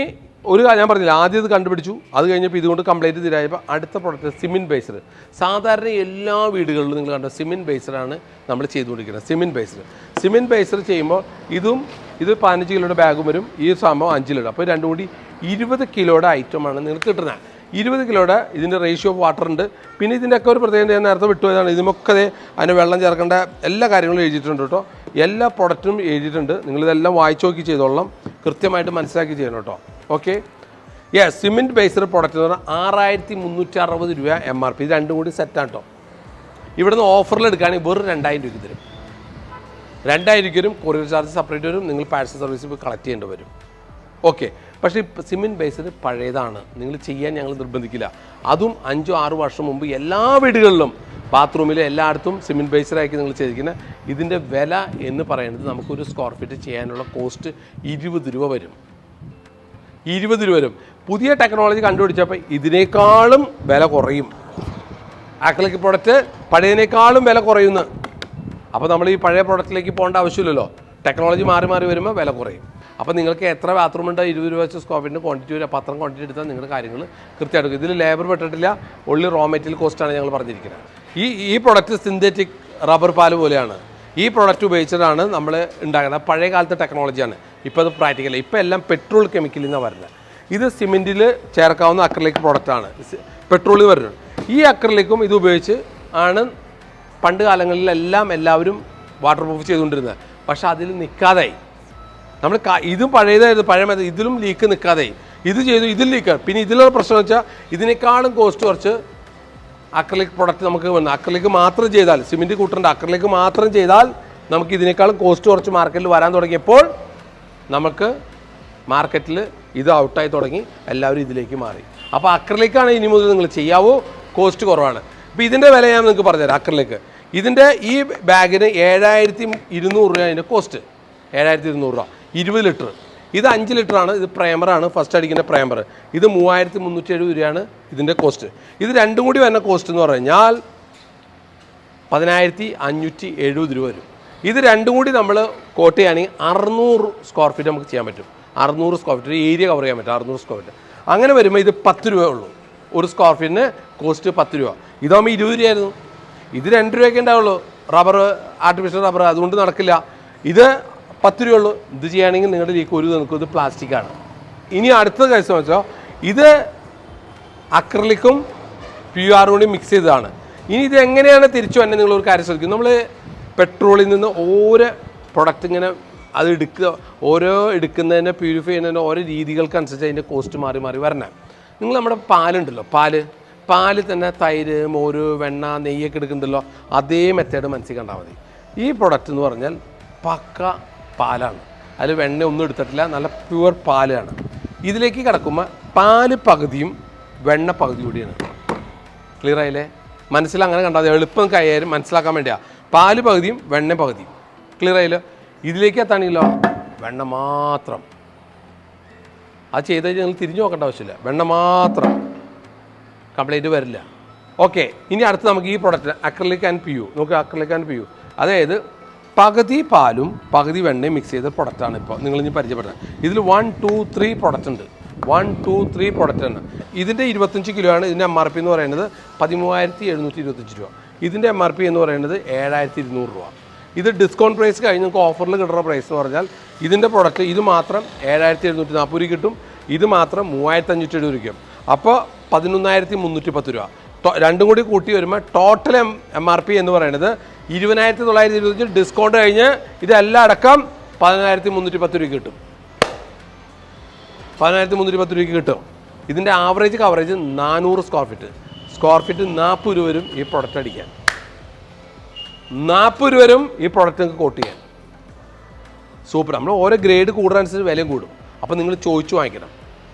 ഒരു ഞാൻ പറഞ്ഞില്ല, ആദ്യം ഇത് കണ്ടുപിടിച്ചു, അത് കഴിഞ്ഞപ്പോൾ ഇതുകൊണ്ട് കംപ്ലൈൻറ്റ് തീരായപ്പോൾ അടുത്ത പ്രൊഡക്റ്റ് സിമെൻറ്റ് ബേസ്ഡ്. സാധാരണ എല്ലാ വീടുകളിലും നിങ്ങൾ കണ്ട സിമെൻറ്റ് ബേസ്ഡാണ് നമ്മൾ ചെയ്തുകൊണ്ടിരിക്കുന്നത്. സിമെൻറ്റ് ബേസ്ഡ് ചെയ്യുമ്പോൾ ഇത് 15 കിലോയുടെ ബാഗും വരും, ഈ സംഭവം 5 കിലോ. അപ്പോൾ രണ്ടും കൂടി 20 കിലോയുടെ ഐറ്റമാണ് നിങ്ങൾക്ക് കിട്ടുന്നത്. 20 കിലോയുടെ ഇതിൻ്റെ റേഷ്യോ ഓഫ് വാട്ടർ ഉണ്ട്. പിന്നെ ഇതിൻ്റെയൊക്കെ ഒരു പ്രത്യേകത ഞാൻ നേരത്തെ വിട്ടുപോയതാണ്. ഇതിമൊക്കെ അതിന് വെള്ളം ചേർക്കേണ്ട എല്ലാ കാര്യങ്ങളും എഴുതിയിട്ടുണ്ട് കേട്ടോ. എല്ലാ പ്രൊഡക്റ്റും എഴുതിയിട്ടുണ്ട്. നിങ്ങളിതെല്ലാം വായിച്ചു നോക്കി ചെയ്തോളാം, കൃത്യമായിട്ട് മനസ്സിലാക്കി ചെയ്യണം കേട്ടോ. ഓക്കെ, സിമെൻറ്റ് ബേസ്ഡ് പ്രൊഡക്റ്റ് എന്ന് പറഞ്ഞാൽ 6360 രൂപ MRP. ഇത് രണ്ടും കൂടി സെറ്റാണ് കേട്ടോ. ഇവിടുന്ന് ഓഫറിൽ എടുക്കുകയാണെങ്കിൽ വെറും 2000 രൂപയ്ക്ക് തരും. 2000 രൂപയ്ക്ക് വരും, കൊറിയർ ചാർജ് സെപ്പറേറ്റ് വരും, നിങ്ങൾ പാഴ്സൽ സർവീസ് കളക്ട് ചെയ്യേണ്ടി വരും. ഓക്കെ, പക്ഷേ സിമെൻറ്റ് ബേസ്ഡ് പഴയതാണ്, നിങ്ങൾ ചെയ്യാൻ ഞങ്ങൾ നിർബന്ധിക്കില്ല. അതും 5-6 വർഷം മുമ്പ് എല്ലാ വീടുകളിലും ബാത്റൂമിൽ എല്ലായിടത്തും സിമെൻറ്റ് ബേസ്ഡാക്കി നിങ്ങൾ ചെയ്തിരിക്കുന്നത്. ഇതിൻ്റെ വില എന്ന് പറയുന്നത് നമുക്കൊരു സ്ക്വയർ ഫീറ്റ് ചെയ്യാനുള്ള കോസ്റ്റ് 20 രൂപ വരും. 20 രൂപ വരും. പുതിയ ടെക്നോളജി കണ്ടുപിടിച്ചപ്പോൾ ഇതിനേക്കാളും വില കുറയും. ആക്രിലിക് പ്രൊഡക്റ്റ് പഴയതിനേക്കാളും വില കുറയുന്നു. അപ്പോൾ നമ്മൾ ഈ പഴയ പ്രൊഡക്റ്റിലേക്ക് പോകേണ്ട ആവശ്യമില്ലല്ലോ. ടെക്നോളജി മാറി വരുമ്പോൾ വില കുറയും. അപ്പോൾ നിങ്ങൾക്ക് എത്ര ബാത്റൂം ഉണ്ട് 20 രൂപ വെച്ച് സ്ക്വയർ ഫീറ്റിന് ക്വാണ്ടിറ്റി വരും. അപ്പോൾ അത്രയും ക്വാണ്ടിറ്റി എടുത്താൽ നിങ്ങളുടെ കാര്യങ്ങൾ കൃത്യമായിട്ട്. ഇതിൽ ലേബർ പെട്ടിട്ടില്ല, ഉള്ളി റോ മെറ്റീരിയൽ കോസ്റ്റാണ് ഞങ്ങൾ പറഞ്ഞിരിക്കുന്നത്. ഈ പ്രൊഡക്റ്റ് സിന്തറ്റിക് റബ്ബർ പാല് പോലെയാണ്. ഈ പ്രൊഡക്റ്റ് ഉപയോഗിച്ചിട്ടാണ് നമ്മൾ ഉണ്ടാക്കുന്നത്. പഴയ കാലത്തെ ടെക്നോളജിയാണ്. ഇപ്പോൾ അത് പ്രാക്ടിക്കൽ. ഇപ്പോൾ എല്ലാം പെട്രോൾ കെമിക്കലിൽ നിന്നാണ് വരുന്നത്. ഇത് സിമെൻറ്റിൽ ചേർക്കാവുന്ന അക്രിലിക് പ്രൊഡക്റ്റാണ്, പെട്രോളിൽ വരുന്നത്. ഈ അക്രിലിക്കും ഇത് ഉപയോഗിച്ച് ആണ് പണ്ട് കാലങ്ങളിലെല്ലാം എല്ലാവരും വാട്ടർ പ്രൂഫ് ചെയ്തുകൊണ്ടിരുന്നത്. പക്ഷേ അതിൽ നിൽക്കാതായി. നമ്മൾ ഇതും പഴയതായിരുന്നു, പഴയ ഇതിലും ലീക്ക് നിൽക്കാതായി. ഇത് ചെയ്തു, ഇതിൽ ലീക്ക്. പിന്നെ ഇതിലുള്ള പ്രശ്നം വെച്ചാൽ ഇതിനേക്കാളും കോസ്റ്റ് കുറച്ച് അക്രിലിക് പ്രൊഡക്റ്റ് നമുക്ക് വന്നു. അക്രിലിക് മാത്രം ചെയ്താൽ, സിമെൻറ്റ് കൂട്ടേണ്ട, അക്രിലിക് മാത്രം ചെയ്താൽ നമുക്ക് ഇതിനേക്കാളും കോസ്റ്റ് കുറച്ച് മാർക്കറ്റിൽ വരാൻ തുടങ്ങിയപ്പോൾ നമുക്ക് മാർക്കറ്റിൽ ഇത് ഔട്ടായി തുടങ്ങി, എല്ലാവരും ഇതിലേക്ക് മാറി. അപ്പോൾ അക്രിലിക്കാണ് ഇനി മുതൽ നിങ്ങൾ ചെയ്യാവൂ, കോസ്റ്റ് കുറവാണ്. അപ്പോൾ ഇതിൻ്റെ വില ഞാൻ നിങ്ങൾക്ക് പറഞ്ഞുതരാം. അക്രിലിക്ക് ഇതിൻ്റെ ഈ ബാഗിന് 7200 രൂപ അതിൻ്റെ കോസ്റ്റ്. 7200 രൂപ, 20 ലിറ്റർ. ഇത് 5 ലിറ്ററാണ്. ഇത് പ്രൈമറാണ്, ഫസ്റ്റ് അടിക്കുന്ന പ്രൈമർ. ഇത് 3370 രൂപയാണ് ഇതിൻ്റെ കോസ്റ്റ്. ഇത് രണ്ടും കൂടി വരുന്ന കോസ്റ്റ് എന്ന് പറഞ്ഞാൽ 10570 രൂപ വരും. ഇത് രണ്ടും കൂടി നമ്മൾ കോട്ട് ചെയ്യുകയാണെങ്കിൽ 600 സ്ക്വയർ ഫീറ്റ് നമുക്ക് ചെയ്യാൻ പറ്റും. 600 സ്ക്വയർ ഫീറ്റ് ഏരിയ കവർ ചെയ്യാൻ പറ്റും. 600 സ്ക്വയർ ഫീറ്റ്. അങ്ങനെ വരുമ്പോൾ ഇത് 10 രൂപ ഉള്ളൂ. ഒരു സ്ക്വയർ ഫീറ്റിന് കോസ്റ്റ് 10 രൂപ. ഇതാകുമ്പോൾ 20 രൂപയായിരുന്നു. ഇത് 2 രൂപയൊക്കെ ഉണ്ടാവുള്ളൂ. റബ്ബർ, ആർട്ടിഫിഷ്യൽ റബ്ബർ, അതുകൊണ്ട് നടക്കില്ല. ഇത് 10 രൂപ ഉള്ളൂ. ഇത് ചെയ്യുകയാണെങ്കിൽ നിങ്ങളുടെ ലീക്ക് ഒരു നിൽക്കും. ഇത് പ്ലാസ്റ്റിക്കാണ്. ഇനി അടുത്ത കാര്യം വെച്ചാൽ ഇത് അക്രിലിക്കും PR കൂടി മിക്സ് ചെയ്തതാണ്. ഇനി ഇത് എങ്ങനെയാണ് തിരിച്ചു തന്നെ നിങ്ങളൊരു കാര്യം ശ്രദ്ധിക്കും. നമ്മൾ പെട്രോളിൽ നിന്ന് ഓരോ പ്രൊഡക്റ്റ് ഇങ്ങനെ അത് ഓരോ എടുക്കുന്നതിനെ പ്യൂരിഫൈ ചെയ്യുന്നതിന് ഓരോ രീതികൾക്കനുസരിച്ച് അതിൻ്റെ കോസ്റ്റ് മാറി മാറി വരണം. നിങ്ങൾ നമ്മുടെ പാലുണ്ടല്ലോ, പാല് തന്നെ തൈര്, മോര്, വെണ്ണ, നെയ്യൊക്കെ എടുക്കുന്നുണ്ടല്ലോ, അതേ മെത്തേഡ് മനസ്സിൽ കണ്ടാൽ മതി. ഈ പ്രൊഡക്റ്റ് എന്ന് പറഞ്ഞാൽ പക്ക പാലാണ്, അതിൽ വെണ്ണ ഒന്നും എടുത്തിട്ടില്ല, നല്ല പ്യുവർ പാലാണ്. ഇതിലേക്ക് കിടക്കുമ്പോൾ പാല് പകുതിയും വെണ്ണ പകുതി കൂടിയാണ്. ക്ലിയർ ആയില്ലേ? മനസ്സിലങ്ങനെ കണ്ടാൽ മതി, എളുപ്പം കൈകാര്യം മനസ്സിലാക്കാൻ വേണ്ടിയാണ്. പാല് പകുതിയും വെണ്ണ പകുതിയും. ക്ലിയർ ആയില്ലോ? ഇതിലേക്ക് എത്താണെങ്കിലോ വെണ്ണ മാത്രം. അത് ചെയ്ത് കഴിഞ്ഞാൽ നിങ്ങൾ തിരിഞ്ഞു നോക്കേണ്ട ആവശ്യമില്ല, വെണ്ണ മാത്രം, കംപ്ലൈൻറ്റ് വരില്ല. ഓക്കെ, ഇനി അടുത്ത് നമുക്ക് ഈ പ്രൊഡക്റ്റ് അക്രലിക് ആൻഡ് PU നോക്കുക. അക്രലിക് ആൻഡ് PU അതായത് പകുതി പാലും പകുതി വെണ്ണയും മിക്സ് ചെയ്ത പ്രൊഡക്റ്റാണ് ഇപ്പോൾ നിങ്ങളിനി പരിചയപ്പെടുന്നത്. ഇതിൽ 1, 2, 3 പ്രൊഡക്റ്റ് ഉണ്ട്. 1, 2, 3 പ്രൊഡക്റ്റ് ആണ്. ഇതിൻ്റെ 25 കിലോ ആണ്. ഇതിൻ്റെ MRP എന്ന് പറയുന്നത് 13,725 രൂപ. ഇതിൻ്റെ MRP എന്ന് പറയുന്നത് 7,200 രൂപ. ഇത് ഡിസ്കൗണ്ട് പ്രൈസ് കഴിഞ്ഞ് നിങ്ങൾക്ക് ഓഫറിൽ കിട്ടുന്ന പ്രൈസ് എന്ന് പറഞ്ഞാൽ ഇതിൻ്റെ പ്രൊഡക്റ്റ് ഇത് മാത്രം 7,740 രൂപ കിട്ടും, ഇത് മാത്രം 3,570 രൂപ കിട്ടും. അപ്പോൾ 11,310 രൂപ. രണ്ടും കൂടി കൂട്ടി വരുമ്പോൾ ടോട്ടൽ MRP എന്ന് പറയുന്നത് 20,925. ഡിസ്കൗണ്ട് കഴിഞ്ഞ് ഇതെല്ലാം അടക്കം 10,310 രൂപ കിട്ടും. 10,310 രൂപയ്ക്ക് കിട്ടും. ഇതിൻ്റെ ആവറേജ് കവറേജ് 400 സ്ക്വയർ ഫീറ്റ് 40 രൂപ വരും ഈ പ്രൊഡക്റ്റ് അടിക്കാൻ. 40 രൂപ വരും ഈ പ്രൊഡക്റ്റ് നിങ്ങൾക്ക് കോട്ട് ചെയ്യാൻ. സൂപ്പർ. നമ്മൾ ഓരോ ഗ്രേഡ് കൂടുന്നതനുസരിച്ച് വിലയും കൂടും. അപ്പോൾ നിങ്ങൾ ചോദിച്ചു വാങ്ങിക്കണം.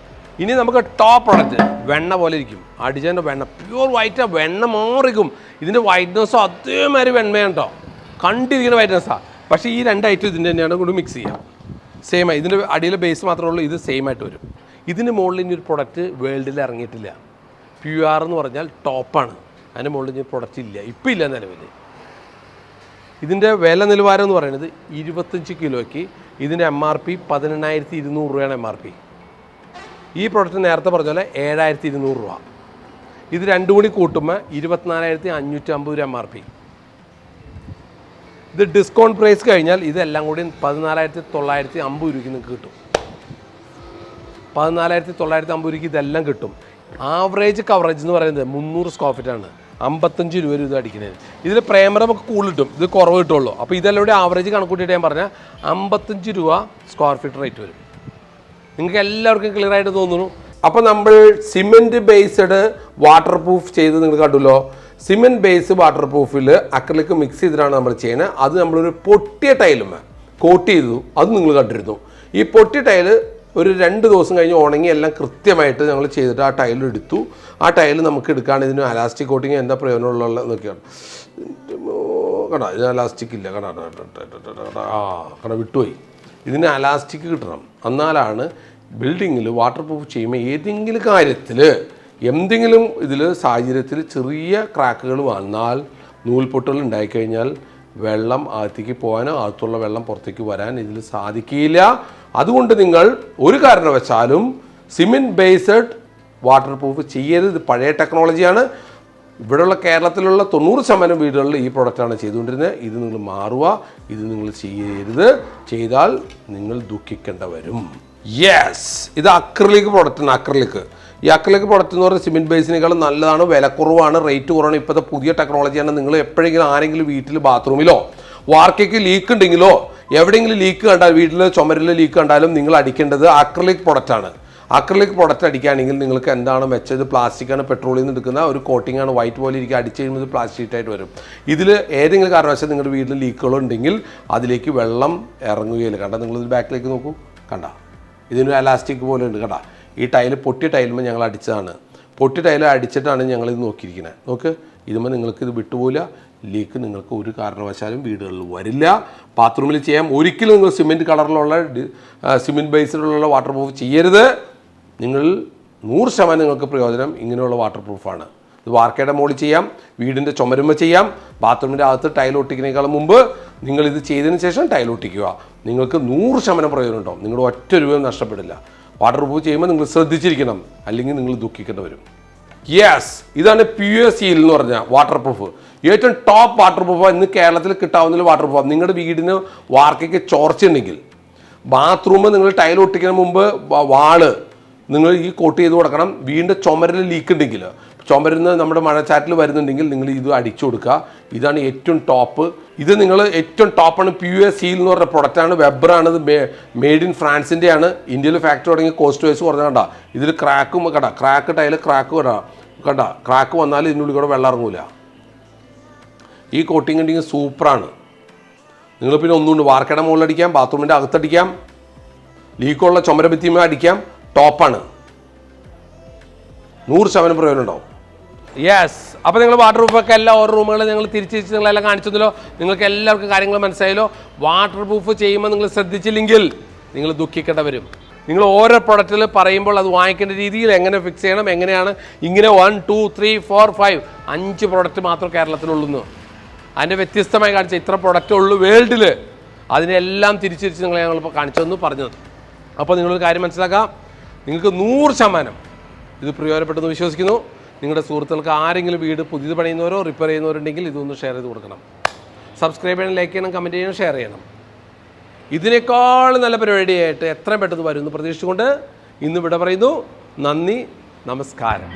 ഇനി നമുക്ക് ടോപ്പ് പ്രൊഡക്റ്റ് വെണ്ണ പോലെ ഇരിക്കും. അടിച്ചതിൻ്റെ വെണ്ണ പ്യൂർ വൈറ്റ്, വെണ്ണ മാറിക്കും. ഇതിൻ്റെ വൈറ്റ്നസ്സും അതേമാതിരി വെണ്ണയാണ് കേട്ടോ, കണ്ടിരിക്കുന്ന വൈറ്റ്നസ്സാണ്. പക്ഷേ ഈ രണ്ട് ഐറ്റം ഇതിൻ്റെ തന്നെയാണ് കൂടി മിക്സ് ചെയ്യാം. സെയിം ആയി ഇതിൻ്റെ അടിയിലെ ബേസ് മാത്രമേ ഉള്ളൂ, ഇത് സെയിം ആയിട്ട് വരും. ഇതിന് മുകളിൽ ഇനി ഒരു പ്രൊഡക്റ്റ് വേൾഡിൽ ഇറങ്ങിയിട്ടില്ല. PR എന്ന് പറഞ്ഞാൽ ടോപ്പാണ്. അതിൻ്റെ മുകളിൽ ഇനി പ്രൊഡക്റ്റ് ഇല്ല, ഇപ്പം ഇല്ല നിലവിൽ. ഇതിൻ്റെ വില നിലവാരം എന്ന് പറയുന്നത് 25 കിലോയ്ക്ക് ഇതിൻ്റെ MRP 18,200 രൂപയാണ് MRP. ഈ പ്രൊഡക്റ്റ് നേരത്തെ പറഞ്ഞ പോലെ 7,200 രൂപ. ഇത് രണ്ടും കൂടി കൂട്ടുമ്പോൾ 24,550 രൂപ MRP. ഇത് ഡിസ്കൗണ്ട് പ്രൈസ് കഴിഞ്ഞാൽ ഇതെല്ലാം കൂടി 14,950 രൂപയ്ക്ക് നിങ്ങൾക്ക് കിട്ടും. 14,950 രൂപയ്ക്ക് ഇതെല്ലാം കിട്ടും. ആവറേജ് കവറേജ് എന്ന് പറയുന്നത് 300 സ്ക്വയർ ഫീറ്റാണ്. 55 രൂപ ഇത് അടിക്കുന്നത്. ഇതിൽ പ്രേമർ നമുക്ക് കൂടുതൽ കിട്ടും, ഇത് കുറവ് കിട്ടുള്ളൂ. അപ്പോൾ ഇതെല്ലാം കൂടി ആവറേജ് കണക്കൂട്ടിയിട്ട് ഞാൻ പറഞ്ഞാൽ 55 രൂപ സ്ക്വയർ ഫീറ്റ് റേറ്റ് വരും. നിങ്ങൾക്ക് എല്ലാവർക്കും ക്ലിയർ ആയിട്ട് തോന്നുന്നു. അപ്പോൾ നമ്മൾ സിമെൻറ്റ് ബേസ്ഡ് വാട്ടർ പ്രൂഫ് ചെയ്ത് നിങ്ങൾ കണ്ടുല്ലോ. സിമെൻറ്റ് ബേസ് വാട്ടർ പ്രൂഫിൽ അക്രലിക് മിക്സ് ചെയ്തിട്ടാണ് നമ്മൾ ചെയ്യുന്നത്. അത് നമ്മളൊരു പൊട്ടിയ ടൈലുമേ കോട്ട് ചെയ്തു, അത് നിങ്ങൾ കണ്ടിരുന്നു. ഈ പൊട്ടിയ ടൈല് ഒരു 2 ദിവസം കഴിഞ്ഞ് ഉണങ്ങി എല്ലാം കൃത്യമായിട്ട് ഞങ്ങൾ ചെയ്തിട്ട് ആ ടൈൽ എടുത്തു. ആ ടൈൽ നമുക്ക് എടുക്കുകയാണ്. ഇതിന് അലാസ്റ്റിക് കോട്ടിങ് എന്താ പ്രയോജനമുള്ള എന്നൊക്കെയാണ്. കടാ ഇതിന് അലാസ്റ്റിക് ഇല്ല, കട വിട്ടുപോയി. ഇതിന് അലാസ്റ്റിക് കിട്ടണം, എന്നാലാണ് ബിൽഡിങ്ങിൽ വാട്ടർ പ്രൂഫ് ചെയ്യുമ്പോൾ ഏതെങ്കിലും കാര്യത്തിൽ എന്തെങ്കിലും ഇതിൽ സാഹചര്യത്തിൽ ചെറിയ ക്രാക്കുകൾ വന്നാൽ, നൂൽപൊട്ടുകൾ ഉണ്ടായിക്കഴിഞ്ഞാൽ വെള്ളം അകത്തേക്ക് പോകാനോ അകത്തുള്ള വെള്ളം പുറത്തേക്ക് വരാൻ ഇതിൽ സാധിക്കില്ല. അതുകൊണ്ട് നിങ്ങൾ ഒരു കാരണവശാലും സിമെൻറ്റ് ബേസ്ഡ് വാട്ടർ പ്രൂഫ് ചെയ്യരുത്. ഇത് പഴയ ടെക്നോളജിയാണ്. ഇവിടെയുള്ള കേരളത്തിലുള്ള 90% വീടുകളിൽ ഈ പ്രൊഡക്റ്റാണ് ചെയ്തുകൊണ്ടിരുന്നത്. ഇത് നിങ്ങൾ മാറുക, ഇത് നിങ്ങൾ ചെയ്യരുത്. ചെയ്താൽ നിങ്ങൾ ദുഃഖിക്കേണ്ട വരും. യെസ്, ഇത് അക്രലിക് പ്രൊഡക്റ്റാണ്. ഈ അക്രലിക് പ്രൊഡക്റ്റ് എന്ന് പറയുന്നത് സിമെൻറ്റ് ബേസിനേക്കാളും നല്ലതാണ്, വിലക്കുറവാണ്, റേറ്റ് കുറവാണ്. ഇപ്പോഴത്തെ പുതിയ ടെക്നോളജിയാണ്. നിങ്ങൾ എപ്പോഴെങ്കിലും ആരെങ്കിലും വീട്ടിൽ ബാത്റൂമിലോ വാർക്കയ്ക്ക് ലീക്ക് ഉണ്ടെങ്കിലോ എവിടെയെങ്കിലും ലീക്ക് കണ്ടാൽ, വീട്ടിൽ ചുമരിൽ ലീക്ക് കണ്ടാലും നിങ്ങൾ അടിക്കേണ്ടത് അക്രലിക് പ്രൊഡക്റ്റാണ്. അക്രലിക് പ്രൊഡക്റ്റ് അടിക്കുകയാണെങ്കിൽ നിങ്ങൾക്ക് എന്താണ് വെച്ചത്, പ്ലാസ്റ്റിക്കാണ്, പെട്രോളിൽ നിന്ന് എടുക്കുന്ന ഒരു കോട്ടിങ്ങാണ്, വൈറ്റ് പോലെ ഇരിക്കുക. അടിച്ച് കഴിയുമ്പോൾ പ്ലാസ്റ്റിക് ഷീറ്റായിട്ട് വരും. ഇതിൽ ഏതെങ്കിലും കാരണവശാൽ നിങ്ങളുടെ വീട്ടിൽ ലീക്കുകളുണ്ടെങ്കിൽ അതിലേക്ക് വെള്ളം ഇറങ്ങുകയില്ല. കണ്ട, നിങ്ങളിത് ബാക്കിലേക്ക് നോക്കൂ, കണ്ട ഇതിനൊരു അലാസ്റ്റിക് പോലെ ഉണ്ട്. കണ്ട, ഈ ടൈല് പൊട്ടിയ ടൈലുമ്പോൾ ഞങ്ങൾ അടിച്ചതാണ്. പൊട്ടിയ ടൈല് അടിച്ചിട്ടാണ് ഞങ്ങളിത് നോക്കിയിരിക്കുന്നത്. നോക്ക്, ഇതുമ്പോൾ നിങ്ങൾക്ക് ഇത് വിട്ടുപോയില്ല. ലീക്ക് നിങ്ങൾക്ക് ഒരു കാരണവശാലും വീടുകളിൽ വരില്ല. ബാത്റൂമിൽ ചെയ്യാം. ഒരിക്കലും നിങ്ങൾ സിമെൻറ്റ് കളറിലുള്ള സിമെൻറ്റ് ബേസിലുള്ള വാട്ടർ പ്രൂഫ് ചെയ്യരുത്. നിങ്ങൾ 100% നിങ്ങൾക്ക് പ്രയോജനം ഇങ്ങനെയുള്ള വാട്ടർ പ്രൂഫാണ്. ഇത് വാർക്കയുടെ മുകളിൽ ചെയ്യാം, വീടിൻ്റെ ചുമരുമ്മ ചെയ്യാം, ബാത്റൂമിൻ്റെ അകത്ത് ടൈൽ ഒട്ടിക്കുന്നതിനേക്കാളും മുമ്പ് നിങ്ങൾ ഇത് ചെയ്തതിന് ശേഷം ടൈൽ ഒട്ടിക്കുക. നിങ്ങൾക്ക് 100% പ്രയോജനം ഉണ്ടാവും. നിങ്ങളുടെ ഒറ്റ രൂപയും നഷ്ടപ്പെടില്ല. വാട്ടർ പ്രൂഫ് ചെയ്യുമ്പോൾ നിങ്ങൾ ശ്രദ്ധിച്ചിരിക്കണം, അല്ലെങ്കിൽ നിങ്ങൾ ദുഃഖിക്കേണ്ടി വരും. യെസ്, ഇതാണ് PUSE എന്ന് പറഞ്ഞാൽ വാട്ടർ പ്രൂഫ്. ഏറ്റവും ടോപ്പ് വാട്ടർ പ്രൂഫ് ഇന്ന് കേരളത്തിൽ കിട്ടാവുന്ന വാട്ടർ പ്രൂഫ്. നിങ്ങളുടെ വീടിന് വാർക്കയ്ക്ക് ചോർച്ചയുണ്ടെങ്കിൽ ബാത്റൂം നിങ്ങൾ ടൈൽ ഒട്ടിക്കുന്നതിന് മുമ്പ് വാള് നിങ്ങൾ ഈ കോട്ട് ചെയ്ത് കൊടുക്കണം. വീണ്ടും ചുമരിൽ ലീക്ക് ഉണ്ടെങ്കിൽ, ചുമരുന്ന് നമ്മുടെ മഴച്ചാറ്റിൽ വരുന്നുണ്ടെങ്കിൽ നിങ്ങൾ ഇത് അടിച്ചു കൊടുക്കുക. ഇതാണ് ഏറ്റവും ടോപ്പ്. ഇത് നിങ്ങൾ ഏറ്റവും ടോപ്പാണ് PUA സീൽ എന്ന് പറഞ്ഞ പ്രൊഡക്റ്റാണ്. വെബ്ബറാണ്. ഇത് മെയ്ഡ് ഇൻ ഫ്രാൻസിൻ്റെയാണ്. ഇന്ത്യയിൽ ഫാക്ടറി തുടങ്ങി കോസ്റ്റ് വൈസ് കുറഞ്ഞ കണ്ട. ഇതിൽ ക്രാക്കും കണ്ട, ക്രാക്ക് ടൈല് ക്രാക്ക് കണ്ട, ക്രാക്ക് വന്നാൽ ഇതിനുള്ളിൽ കൂടെ വെള്ളം ഇറങ്ങൂല. ഈ കോട്ടിങ് ഉണ്ടെങ്കിൽ സൂപ്പറാണ്. നിങ്ങൾ പിന്നെ ഒന്നുകൊണ്ട് വാർക്കയുടെ മുകളിലടിക്കാം, ബാത്റൂമിൻ്റെ അകത്തടിക്കാം, ലീക്കുള്ള ചുമരഭിത്തിമ അടിക്കാം. ടോപ്പാണ്. 100% പ്രയോജനം ഉണ്ടാവും. യെസ്. അപ്പോൾ നിങ്ങൾ വാട്ടർ പ്രൂഫൊക്കെ എല്ലാ ഓരോ റൂമുകളും നിങ്ങൾ തിരിച്ച് നിങ്ങളെല്ലാം കാണിച്ചതല്ലോ. നിങ്ങൾക്ക് എല്ലാവർക്കും കാര്യങ്ങൾ മനസ്സിലായല്ലോ. വാട്ടർ പ്രൂഫ് ചെയ്യുമ്പോൾ നിങ്ങൾ ശ്രദ്ധിച്ചില്ലെങ്കിൽ നിങ്ങൾ ദുഃഖിക്കേണ്ട വരും. നിങ്ങൾ ഓരോ പ്രൊഡക്റ്റിൽ പറയുമ്പോൾ അത് വാങ്ങിക്കേണ്ട രീതിയിൽ എങ്ങനെ ഫിക്സ് ചെയ്യണം, എങ്ങനെയാണ്. ഇങ്ങനെ 1 2 3 4 5 5 പ്രൊഡക്റ്റ് മാത്രം കേരളത്തിലുള്ളൂ. അതിൻ്റെ വ്യത്യസ്തമായി കാണിച്ച ഇത്ര പ്രൊഡക്റ്റ് ഉള്ളൂ വേൾഡിൽ. അതിനെല്ലാം തിരിച്ച് നിങ്ങളെ ഞങ്ങളിപ്പോൾ കാണിച്ചതെന്ന് പറഞ്ഞത്. അപ്പോൾ നിങ്ങളൊരു കാര്യം മനസ്സിലാക്കാം, നിങ്ങൾക്ക് 100% ഇത് പ്രയോജനപ്പെട്ടെന്ന് വിശ്വസിക്കുന്നു. നിങ്ങളുടെ സുഹൃത്തുക്കൾക്ക് ആരെങ്കിലും വീട് പുതിയത് പണിയുന്നവരോ റിപ്പയർ ചെയ്യുന്നവരുണ്ടെങ്കിൽ ഇതൊന്ന് ഷെയർ ചെയ്ത് കൊടുക്കണം. സബ്സ്ക്രൈബ് ചെയ്യണം, ലൈക്ക് ചെയ്യണം, കമൻറ്റ് ചെയ്യണം, ഷെയർ ചെയ്യണം. ഇതിനേക്കാൾ നല്ല പരിപാടിയായിട്ട് എത്രയും പെട്ടെന്ന് വരുമെന്ന് പ്രതീക്ഷിച്ചുകൊണ്ട് ഇന്ന് ഇവിടെ പറയുന്നു. നന്ദി, നമസ്കാരം.